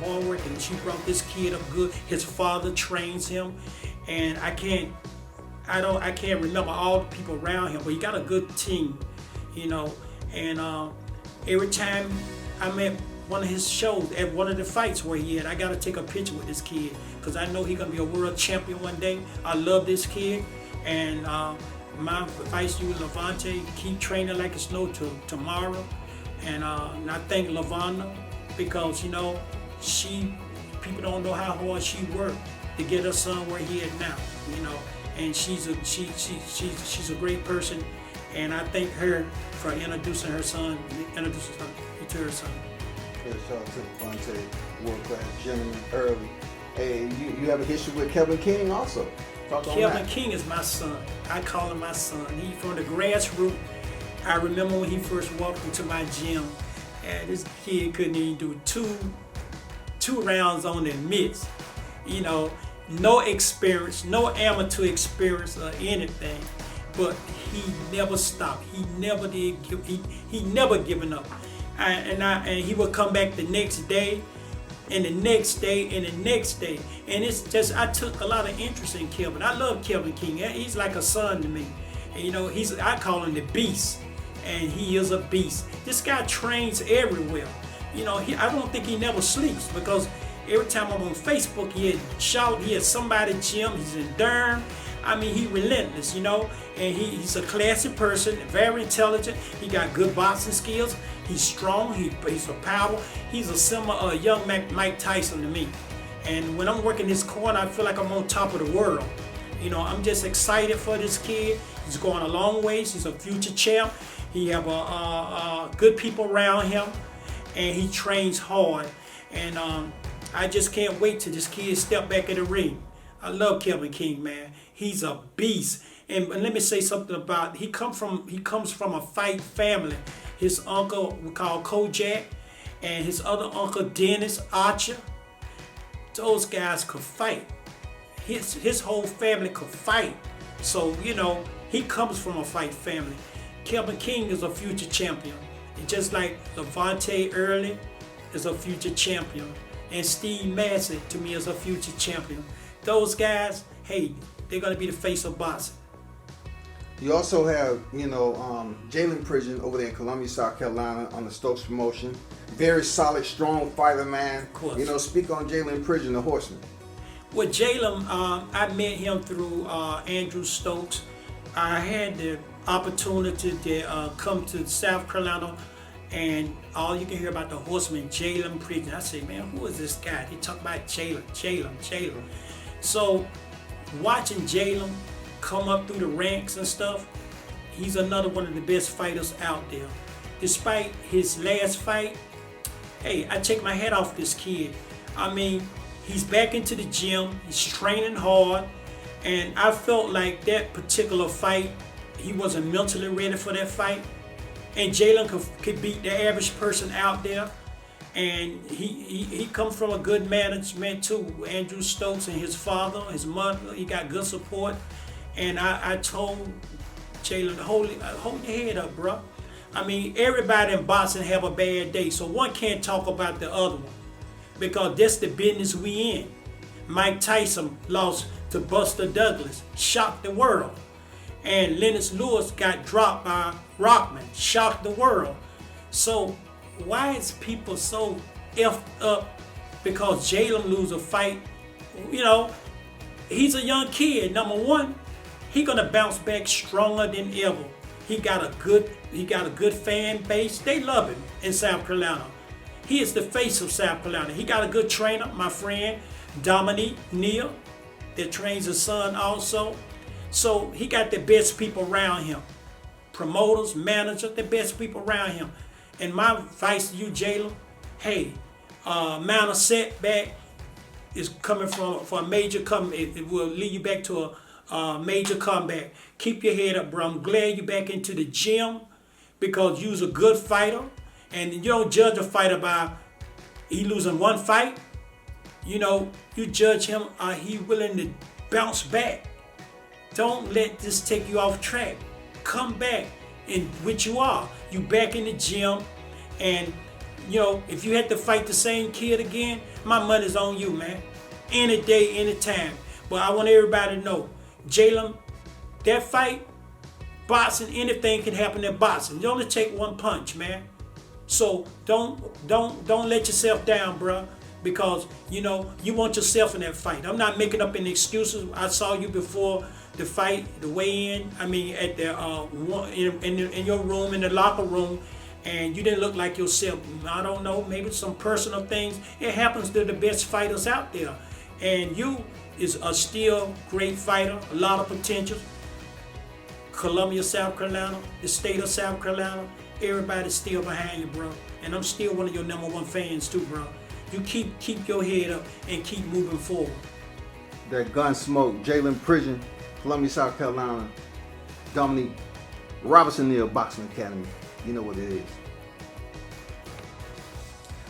brought this kid up good. His father trains him, and I can't remember all the people around him, but he got a good team, you know. And every time I'm at one of his shows, at one of the fights where he had, I got to take a picture with this kid, because I know he's going to be a world champion one day. I love this kid, and my advice to you, Levante, keep training like it's no tomorrow. And I thank Lavonda, because, you know, people don't know how hard she worked to get her son where he is now, you know. And she's a great person, and I thank her for introducing her son to her son. Shout out to Levante, world-class gentleman, Early. Hey, you have a history with Kevin King also. Kevin King is my son. I call him my son. He's from the grassroots. I remember when he first walked into my gym, and this kid couldn't even do two rounds on the mitts, you know. No experience, no amateur experience or anything, but he never stopped. He never did give. He never given up. And he would come back the next day, and the next day, and the next day. And it's just, I took a lot of interest in Kevin. I love Kevin King. He's like a son to me. And, you know, I call him the beast, and he is a beast. This guy trains everywhere. You know, I don't think he never sleeps, because every time I'm on Facebook, he had somebody gym. He's in Durham. I mean, he's relentless, you know. And he's a classy person, very intelligent. He got good boxing skills. He's strong. He's a power. He's a similar young Mike Tyson to me. And when I'm working his corner, I feel like I'm on top of the world. You know, I'm just excited for this kid. He's going a long ways. He's a future champ. He have good people around him, and he trains hard. And I just can't wait till this kid step back in the ring. I love Kevin King, man. He's a beast. And let me say something about, he comes from a fight family. His uncle, we call Kojak, and his other uncle, Dennis Archer. Those guys could fight. His whole family could fight. So, you know, he comes from a fight family. Kevin King is a future champion. And just like Levante Early is a future champion. And Steve Massey, to me, is a future champion. Those guys, hey, they're going to be the face of boxing. You also have, Jalen Prison over there in Columbia, South Carolina, on the Stokes promotion. Very solid, strong fighter, man. Of course. Speak on Jalen Prison, the horseman. Well, Jalen, I met him through Andrew Stokes. I had the opportunity to come to South Carolina, and all you can hear about the horseman, Jalen Prison. I say, man, who is this guy? He talk about Jalen. So, watching Jalen come up through the ranks and stuff, he's another one of the best fighters out there. Despite his last fight, hey, I take my hat off this kid. I mean, he's back into the gym, he's training hard, and I felt like that particular fight, he wasn't mentally ready for that fight. And Jalen could beat the average person out there. And he comes from a good management too. Andrew Stokes and his father, his mother, he got good support. And I told Jalen, hold your head up, bro. I mean, everybody in boxing have a bad day, so one can't talk about the other one, because that's the business we in. Mike Tyson lost to Buster Douglas, shocked the world. And Lennox Lewis got dropped by Rockman, shocked the world. So why is people so effed up because Jalen lose a fight? He's a young kid. Number one, he gonna bounce back stronger than ever. He got a good fan base. They love him in South Carolina. He is the face of South Carolina. He got a good trainer, my friend Dominique Neal, that trains his son also. So he got the best people around him. Promoters, managers, the best people around him. And my advice to you, Jalen, hey, amount of setback is coming for a major comeback. It will lead you back to a major comeback. Keep your head up, bro. I'm glad you're back into the gym, because you's a good fighter. And you don't judge a fighter by he losing one fight. You judge him, are he willing to bounce back? Don't let this take you off track. Come back in which you are. You back in the gym, and if you had to fight the same kid again, my money's on you, man. Any day, any time. But I want everybody to know, Jalen, that fight, boxing, anything can happen in boxing. You only take one punch, man. So don't let yourself down, bro, because you want yourself in that fight. I'm not making up any excuses. I saw you before the fight, the weigh-in. I mean, at the in your room, in the locker room, and you didn't look like yourself. I don't know, maybe some personal things. It happens to the best fighters out there, and you is a still great fighter, a lot of potential. Columbia, South Carolina, the state of South Carolina, everybody's still behind you, bro. And I'm still one of your #1 fans too, bro. You keep your head up and keep moving forward. That Gunsmoke, Jalen Prison, Columbia, South Carolina, Dominique Robinson Neal Boxing Academy. You know what it is.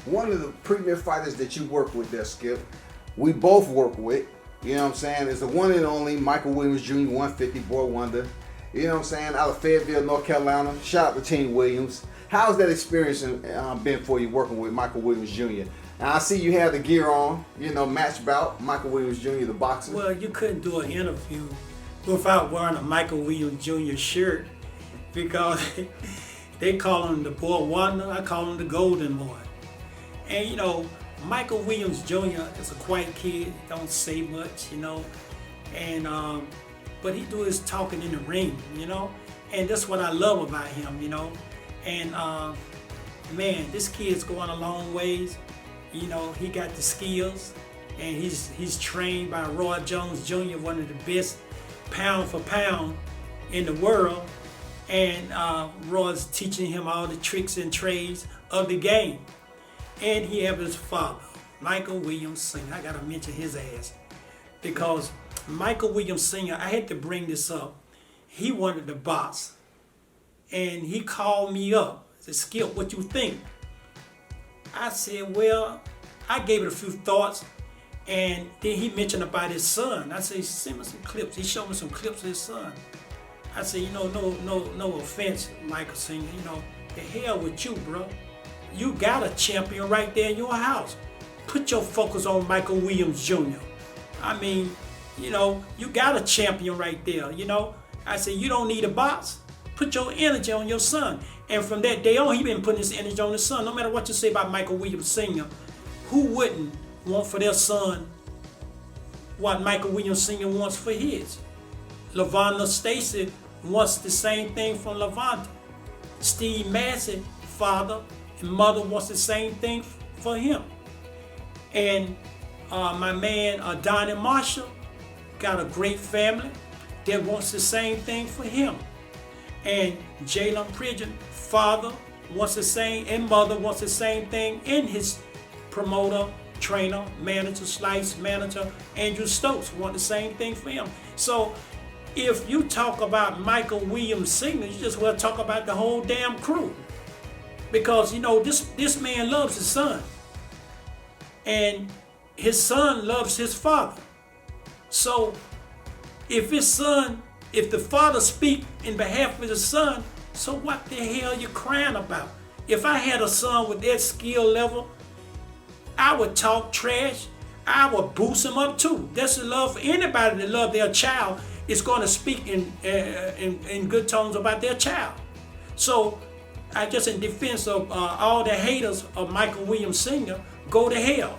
One of the premier fighters that you work with there, Skip, we both work with, is the one and only Michael Williams Jr., 150 Boy Wonder. Out of Fayetteville, North Carolina. Shout out to Team Williams. How's that experience been for you working with Michael Williams Jr.? And I see you have the gear on, match bout, Michael Williams Jr., the boxer. Well, you couldn't do an interview without wearing a Michael Williams Jr. shirt, because they call him the Boy Wonder, I call him the Golden Boy. And Michael Williams Jr. is a quiet kid, don't say much, and but he do his talking in the ring, and that's what I love about him, and man, this kid's going a long ways. He got the skills, and he's trained by Roy Jones Jr., one of the best pound for pound in the world, and Roy's teaching him all the tricks and trades of the game. And he have his father, Michael Williams Sr. I gotta mention his ass, because Michael Williams Sr., I had to bring this up. He wanted to box, and he called me up, said, Skip, what you think? I said, well, I gave it a few thoughts, and then he mentioned about his son. I said, send me some clips. He showed me some clips of his son. I said, no offense, Michael Sr., the hell with you, bro. You got a champion right there in your house. Put your focus on Michael Williams Jr. I mean, you got a champion right there, I said, you don't need a box. Put your energy on your son. And from that day on, he been putting his energy on his son. No matter what you say about Michael Williams Sr., who wouldn't want for their son what Michael Williams Sr. wants for his? LaVonda Stacy wants the same thing from LaVonda. Steve Massey, father and mother, wants the same thing for him. And my man Donnie Marshall got a great family that wants the same thing for him. And Jalen Pridgeon, father, wants the same, and mother wants the same thing in his promoter, trainer, manager, slice manager, Andrew Stokes want the same thing for him. So if you talk about Michael Williams Sr., you just want to talk about the whole damn crew. Because, you know, this man loves his son. And his son loves his father. So if the father speak in behalf of his son, so what the hell you crying about? If I had a son with that skill level, I would talk trash. I would boost him up too. That's the love for anybody that love their child is going to speak in good tones about their child. So I just in defense of all the haters of Michael Williams Sr., go to hell.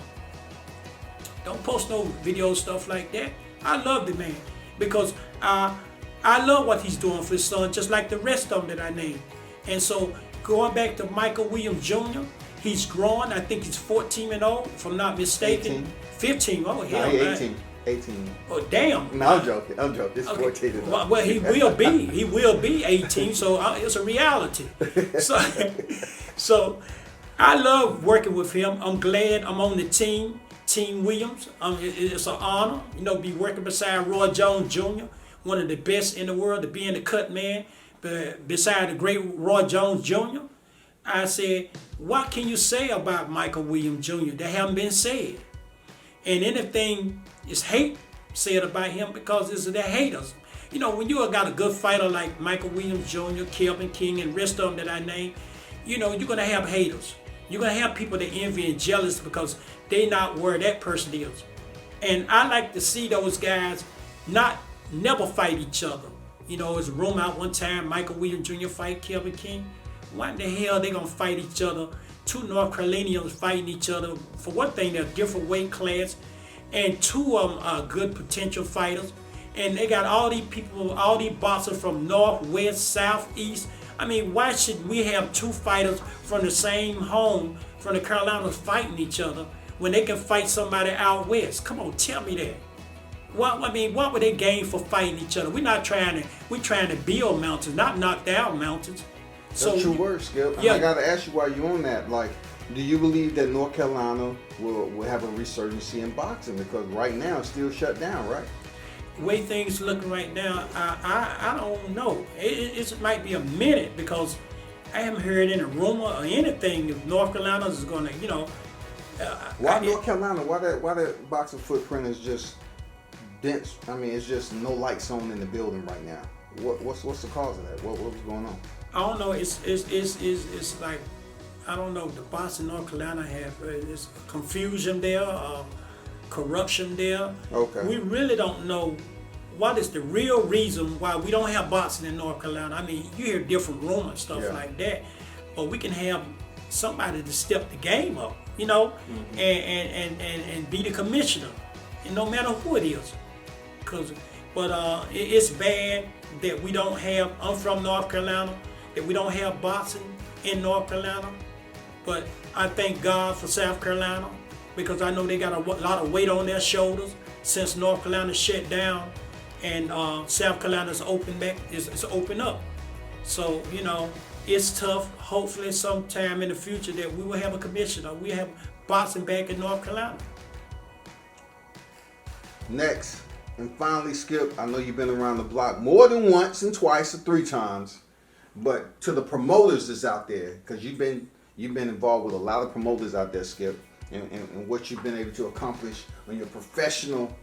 Don't post no video stuff like that. I love the man because I love what he's doing for his son, just like the rest of them that I named. And so going back to Michael Williams Jr., he's growing. I think he's 14-0, if I'm not mistaken. 18. 15. Oh, hell, no, 18. Oh, damn. No, I'm joking. It's Okay. 14. Well, he will be. He will be 18, so it's a reality. So I love working with him. I'm glad I'm on the team, Team Williams. It's an honor, be working beside Roy Jones Jr., one of the best in the world, to be in the Cutman, beside the great Roy Jones Jr. I said, what can you say about Michael Williams Jr. that haven't been said? And anything is hate said about him because it's the haters. When you got a good fighter like Michael Williams Jr., Kelvin King, and rest of them that I named, you're going to have haters. You're going to have people that envy and jealous because they not where that person is. And I like to see those guys never fight each other. It's a rumor out one time, Michael Williams Jr. fight Kelvin King. Why in the hell they going to fight each other? Two North Carolinians fighting each other. For one thing, they're different weight class. And two of them are good potential fighters. And they got all these people, all these boxers from north, west, south, east. I mean, why should we have two fighters from the same home, from the Carolinas, fighting each other when they can fight somebody out west? Come on, tell me that. What would they gain for fighting each other? We're trying to build mountains, not knock down mountains. That's your word, Skip. Yeah. I got to ask you while you're on that, do you believe that North Carolina will have a resurgency in boxing? Because right now it's still shut down, right? The way things looking right now, I don't know. It might be a minute because I haven't heard any rumor or anything if North Carolina is going to, Why North Carolina? Why that boxing footprint is just dense? I mean, it's just no lights on in the building right now. What's the cause of that? What's going on? I don't know. It's like, I don't know. The boxing North Carolina have there's confusion there, corruption there. Okay. We really don't know what is the real reason why we don't have boxing in North Carolina. I mean, you hear different rumors, stuff like that, but we can have somebody to step the game up, Mm-hmm. and be the commissioner, and no matter who it is, but it's bad that we don't have. I'm from North Carolina. That we don't have boxing in North Carolina, but I thank God for South Carolina because I know they got a lot of weight on their shoulders since North Carolina shut down and South Carolina's open back. It's open up. So it's tough. Hopefully, sometime in the future that we will have a commissioner. We have boxing back in North Carolina. Next, and finally, Skip, I know you've been around the block more than once and twice or three times, but to the promoters that's out there, because you've been involved with a lot of promoters out there, Skip, and what you've been able to accomplish on your professional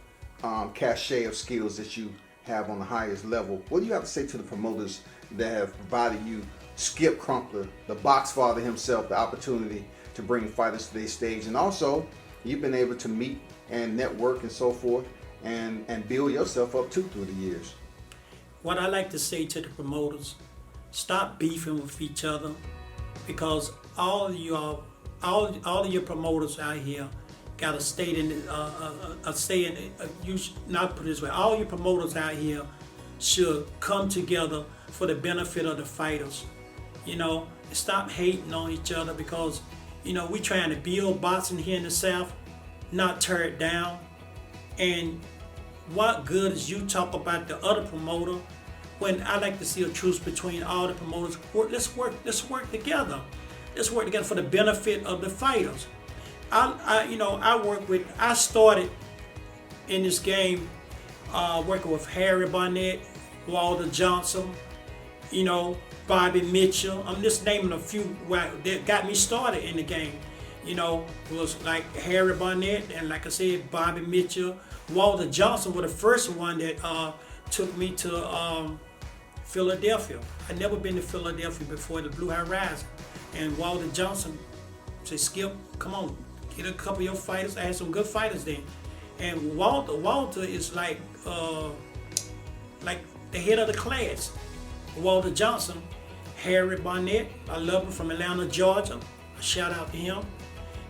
cachet of skills that you have on the highest level. What do you have to say to the promoters that have provided you, Skip Crumpler, the box father himself, the opportunity to bring fighters to their stage, and also you've been able to meet and network and so forth and build yourself up too through the years? what I like to say to the promoters, stop beefing with each other, because all of your promoters out here got to stay in, you should not put it this way, all your promoters out here should come together for the benefit of the fighters. You know, stop hating on each other, because, you know, we trying to build boxing here in the South, not tear it down. And what good is you talk about the other promoter when I like to see a truce between all the promoters? Let's work together. Let's work together for the benefit of the fighters. I started in this game working with Harry Barnett, Walter Johnson, you know, Bobby Mitchell. I'm just naming a few that got me started in the game. You know, it was like Harry Barnett and, like I said, Bobby Mitchell. Walter Johnson was the first one that took me to Philadelphia. I'd never been to Philadelphia before, the Blue Horizon. And Walter Johnson said, Skip, come on, get a couple of your fighters. I had some good fighters then. And Walter is like the head of the class. Walter Johnson, Harry Barnett, I love him, from Atlanta, Georgia. A shout out to him.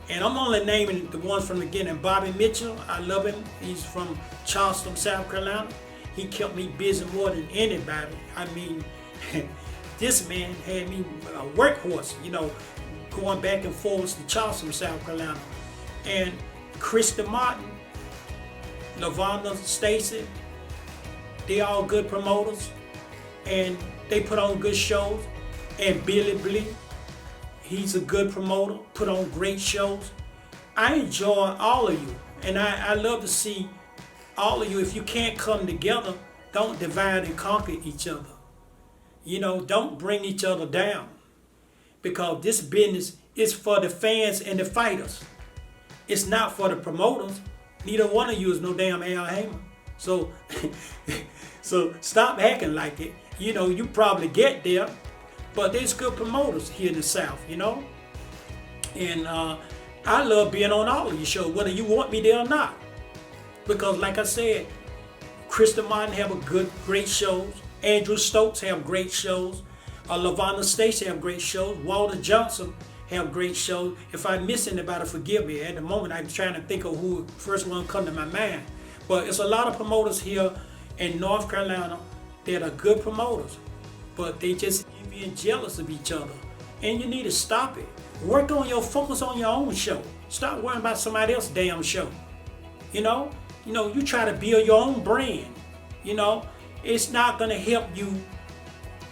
And I'm only naming the ones from the beginning. Bobby Mitchell, I love him. He's from Charleston, South Carolina. He kept me busy more than anybody. I mean, this man had me a workhorse, you know, going back and forth to Charleston, South Carolina. And Krista Martin, Lavonda Stacy, they all good promoters, and they put on good shows. And Billy Blee, he's a good promoter, put on great shows. I enjoy all of you, and I love to see all of you. If you can't come together, don't divide and conquer each other. You know, don't bring each other down, because this business is for the fans and the fighters. It's not for the promoters. Neither one of you is no damn Al Haymon. So, so stop acting like it. You know, you probably get there, but there's good promoters here in the South, you know? And I love being on all of your shows, whether you want me there or not. Because like I said, Krista Martin have great shows. Andrew Stokes have great shows. Lavonda Stacy have great shows. Walter Johnson have great shows. If I miss anybody, forgive me. At the moment, I'm trying to think of who first one come to my mind. But it's a lot of promoters here in North Carolina that are good promoters, but they just envy and jealous of each other. And you need to stop it. Focus on your own show. Stop worrying about somebody else's damn show. You know, you try to build your own brand. You know, it's not gonna help you.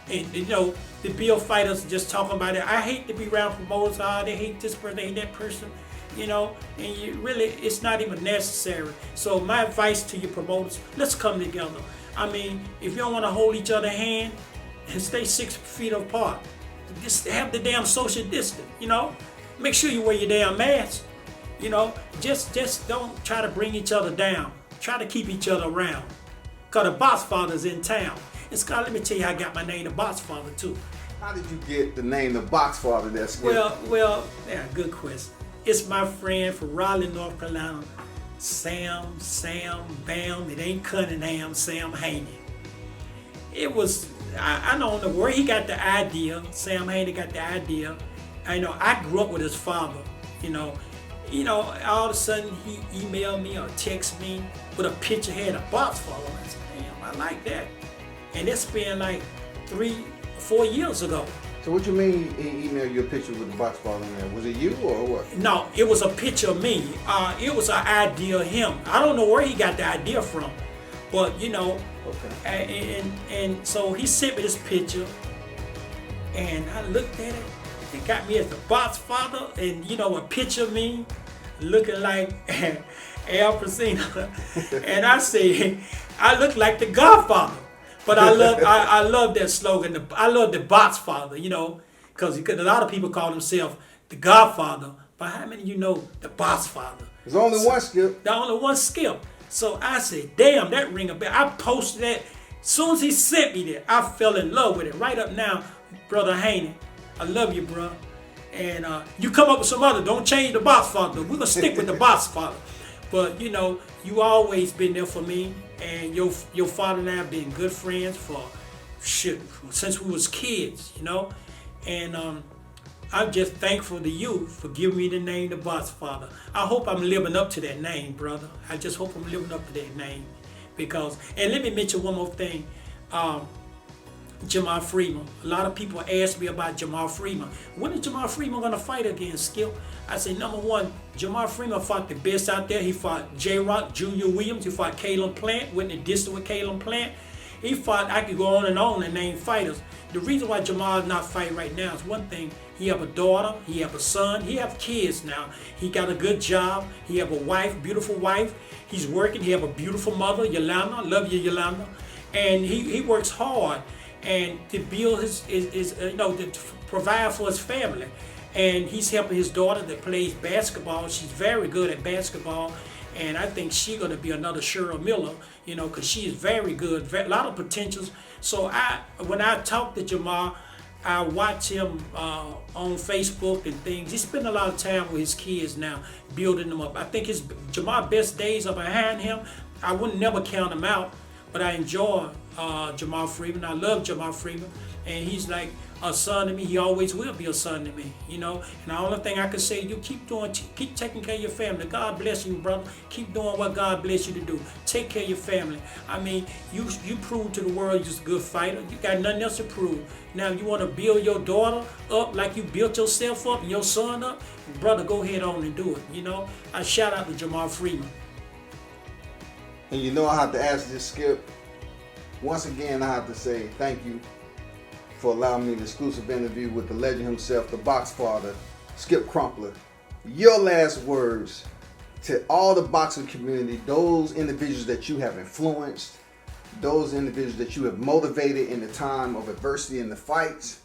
And you know, the build fighters just talking about it. I hate to be around promoters. They hate this person, they hate that person. You know, and it's not even necessary. So my advice to your promoters: let's come together. I mean, if you don't want to hold each other's hand, and stay 6 feet apart. Just have the damn social distance, you know? Make sure you wear your damn mask, you know? Just don't try to bring each other down. Try to keep each other around. Because the Boss Father's in town. And Scott, let me tell you how I got my name, the Boss Father, too. How did you get the name, the Box Father, there, Skip? Well, yeah, good question. It's my friend from Raleigh, North Carolina, Sam, Bam, it ain't Cunningham, Sam Haney. It was, I don't know where he got the idea. Sam Haney got the idea. I know I grew up with his father, you know, all of a sudden he emailed me or texted me with a picture, had a box for him. I said, damn, I like that. And it's been like 3-4 years ago. So what you mean he emailed you a picture with the Box Father in there? Was it you or what? No, it was a picture of me. It was an idea of him. I don't know where he got the idea from, but you know, okay. And so he sent me this picture, and I looked at it. It got me as the Box Father, and you know, a picture of me looking like Al Pacino, and I said, I look like the Godfather. But I love that slogan. I love the Box Father, you know, because a lot of people call themselves the Godfather. But how many of you know the Box Father? There's only one, Skip. The only one, Skip. So I said, damn, that ring a bell. I posted that. As soon as he sent me that, I fell in love with it. Right up now, Brother Haney, I love you, bro. And you come up with some other. Don't change the Box Father. We're going to stick with the Box Father. But, you know, you always been there for me. and your father and I have been good friends for since we was kids, you know, and I'm just thankful to you for giving me the name the Box Father. I hope I'm living up to that name, brother. I just hope I'm living up to that name, because, and let me mention one more thing. Jamal Freeman. A lot of people ask me about Jamal Freeman. When is Jamal Freeman going to fight again, Skip? I say, number one, Jamal Freeman fought the best out there. He fought J-Rock, Junior Williams. He fought Caleb Plant, went in the distance with Caleb Plant. He fought, I could go on and name fighters. The reason why Jamal is not fighting right now is one thing. He have a daughter, he have a son, he have kids now. He got a good job, he have a wife, beautiful wife. He's working, he have a beautiful mother, Yolanda. Love you, Yolanda. And he works hard and to build his to provide for his family. And he's helping his daughter that plays basketball. She's very good at basketball, and I think she's going to be another Cheryl Miller, because she is very good, a lot of potentials. So when I talk to Jamal, I watch him on Facebook and things. He spend a lot of time with his kids now, building them up. I think Jamal's best days are behind him. I wouldn't never count him out, but I enjoy Jamal Freeman. I love Jamal Freeman, and he's like a son to me. He always will be a son to me, And the only thing I can say, you keep taking care of your family. God bless you, brother. Keep doing what God bless you to do. Take care of your family. I mean, you proved to the world you're just a good fighter. You got nothing else to prove. Now, you want to build your daughter up like you built yourself up and your son up, brother, go ahead on and do it. I shout out to Jamal Freeman. And I have to ask this, Skip. Once again, I have to say thank you for allowing me an exclusive interview with the legend himself, the Box Father, Skip Crumpler. Your last words to all the boxing community, those individuals that you have influenced, those individuals that you have motivated in the time of adversity in the fights,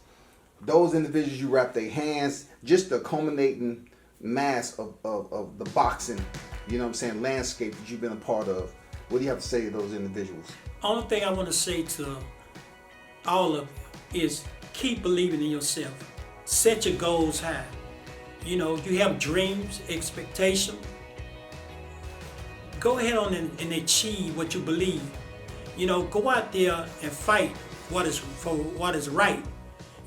those individuals you wrap their hands, just the culminating mass of the boxing, landscape that you've been a part of. What do you have to say to those individuals? Only thing I want to say to all of you is keep believing in yourself. Set your goals high. You have dreams, expectations. Go ahead on and achieve what you believe. Go out there and fight what is right.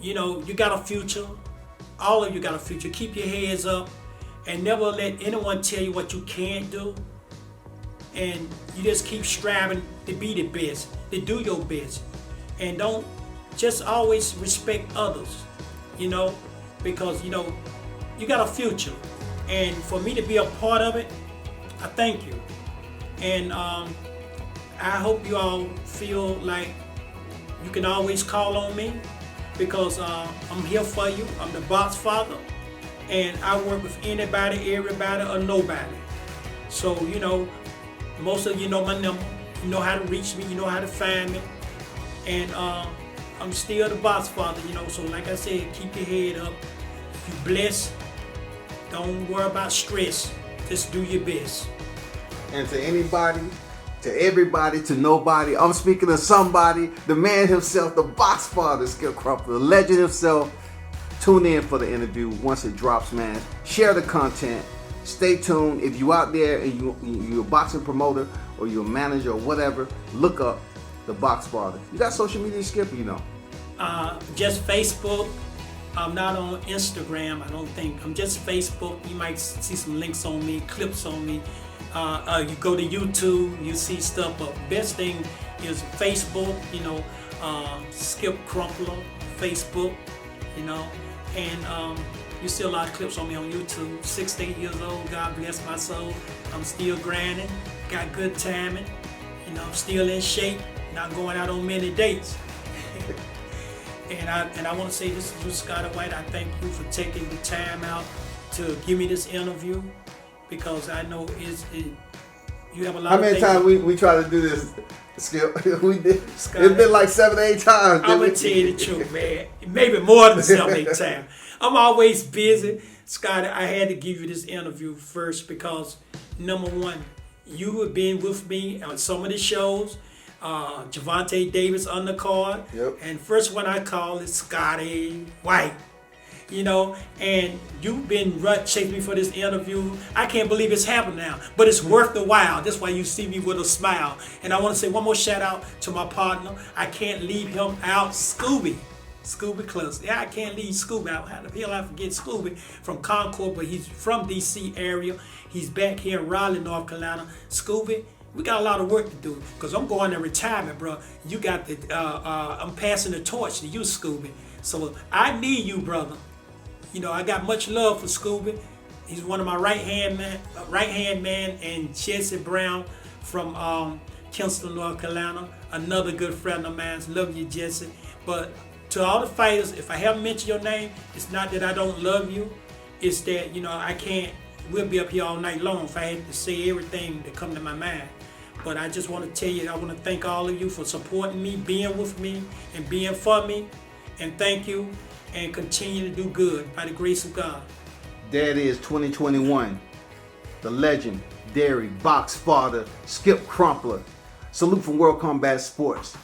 You got a future. All of you got a future. Keep your heads up and never let anyone tell you what you can't do. And you just keep striving to be the best, to do your best. And don't just always respect others, because, you got a future. And for me to be a part of it, I thank you. And I hope you all feel like you can always call on me, because I'm here for you. I'm the Box Father, and I work with anybody, everybody, or nobody. So, most of you know my number. You know how to reach me. You know how to find me. And I'm still the Box Father, So like I said, keep your head up. If you're blessed, don't worry about stress. Just do your best. And to anybody, to everybody, to nobody, I'm speaking to somebody, the man himself, the Box Father, Skip Crumpler, the legend himself. Tune in for the interview once it drops, man. Share the content. Stay tuned. If you out there and you're a boxing promoter or you're a manager or whatever, look up the Box Father. You got social media, Skip, Just Facebook. I'm not on Instagram, I don't think. I'm just Facebook. You might see some links on me, clips on me. You go to YouTube, you see stuff. But best thing is Facebook, Skip Crumpler, Facebook, and you see a lot of clips on me on YouTube. 68 years old, God bless my soul. I'm still grinding, got good timing, I'm still in shape, not going out on many dates. and I want to say this is Scotty White. I thank you for taking the time out to give me this interview, because I know you have a lot How of many things. times we try to do this, Skip? We did. Scotty, it's been like 7 or 8 times. I'm going to tell you the truth, man. Maybe more than 7 or 8 times. I'm always busy. Scotty, I had to give you this interview first because, number one, you have been with me on some of the shows. Javante Davis undercard. Yep. And first one I call is Scotty White. you know, and you've been chasing me for this interview. I can't believe it's happened now, but it's worth the while. That's why you see me with a smile. And I want to say one more shout out to my partner. I can't leave him out, Scooby Close. Yeah, I can't leave Scooby out. How the hell I forget Scooby from Concord, but he's from DC area. He's back here in Raleigh, North Carolina. Scooby, we got a lot of work to do because I'm going to retirement, bro. You got the, I'm passing the torch to you, Scooby. So I need you, brother. You know, I got much love for Scooby. He's one of my right hand man, and Jesse Brown from Kinston, North Carolina. Another good friend of mine. Love you, Jesse. But to all the fighters, if I haven't mentioned your name, it's not that I don't love you. It's that, you know, I can't, we'll be up here all night long if I had to say everything that come to my mind. But I just want to tell you, I want to thank all of you for supporting me, being with me, and being for me. And thank you, and continue to do good by the grace of God. That is 2021. The legendary box father, Skip Crumpler. Salute from World Combat Sports.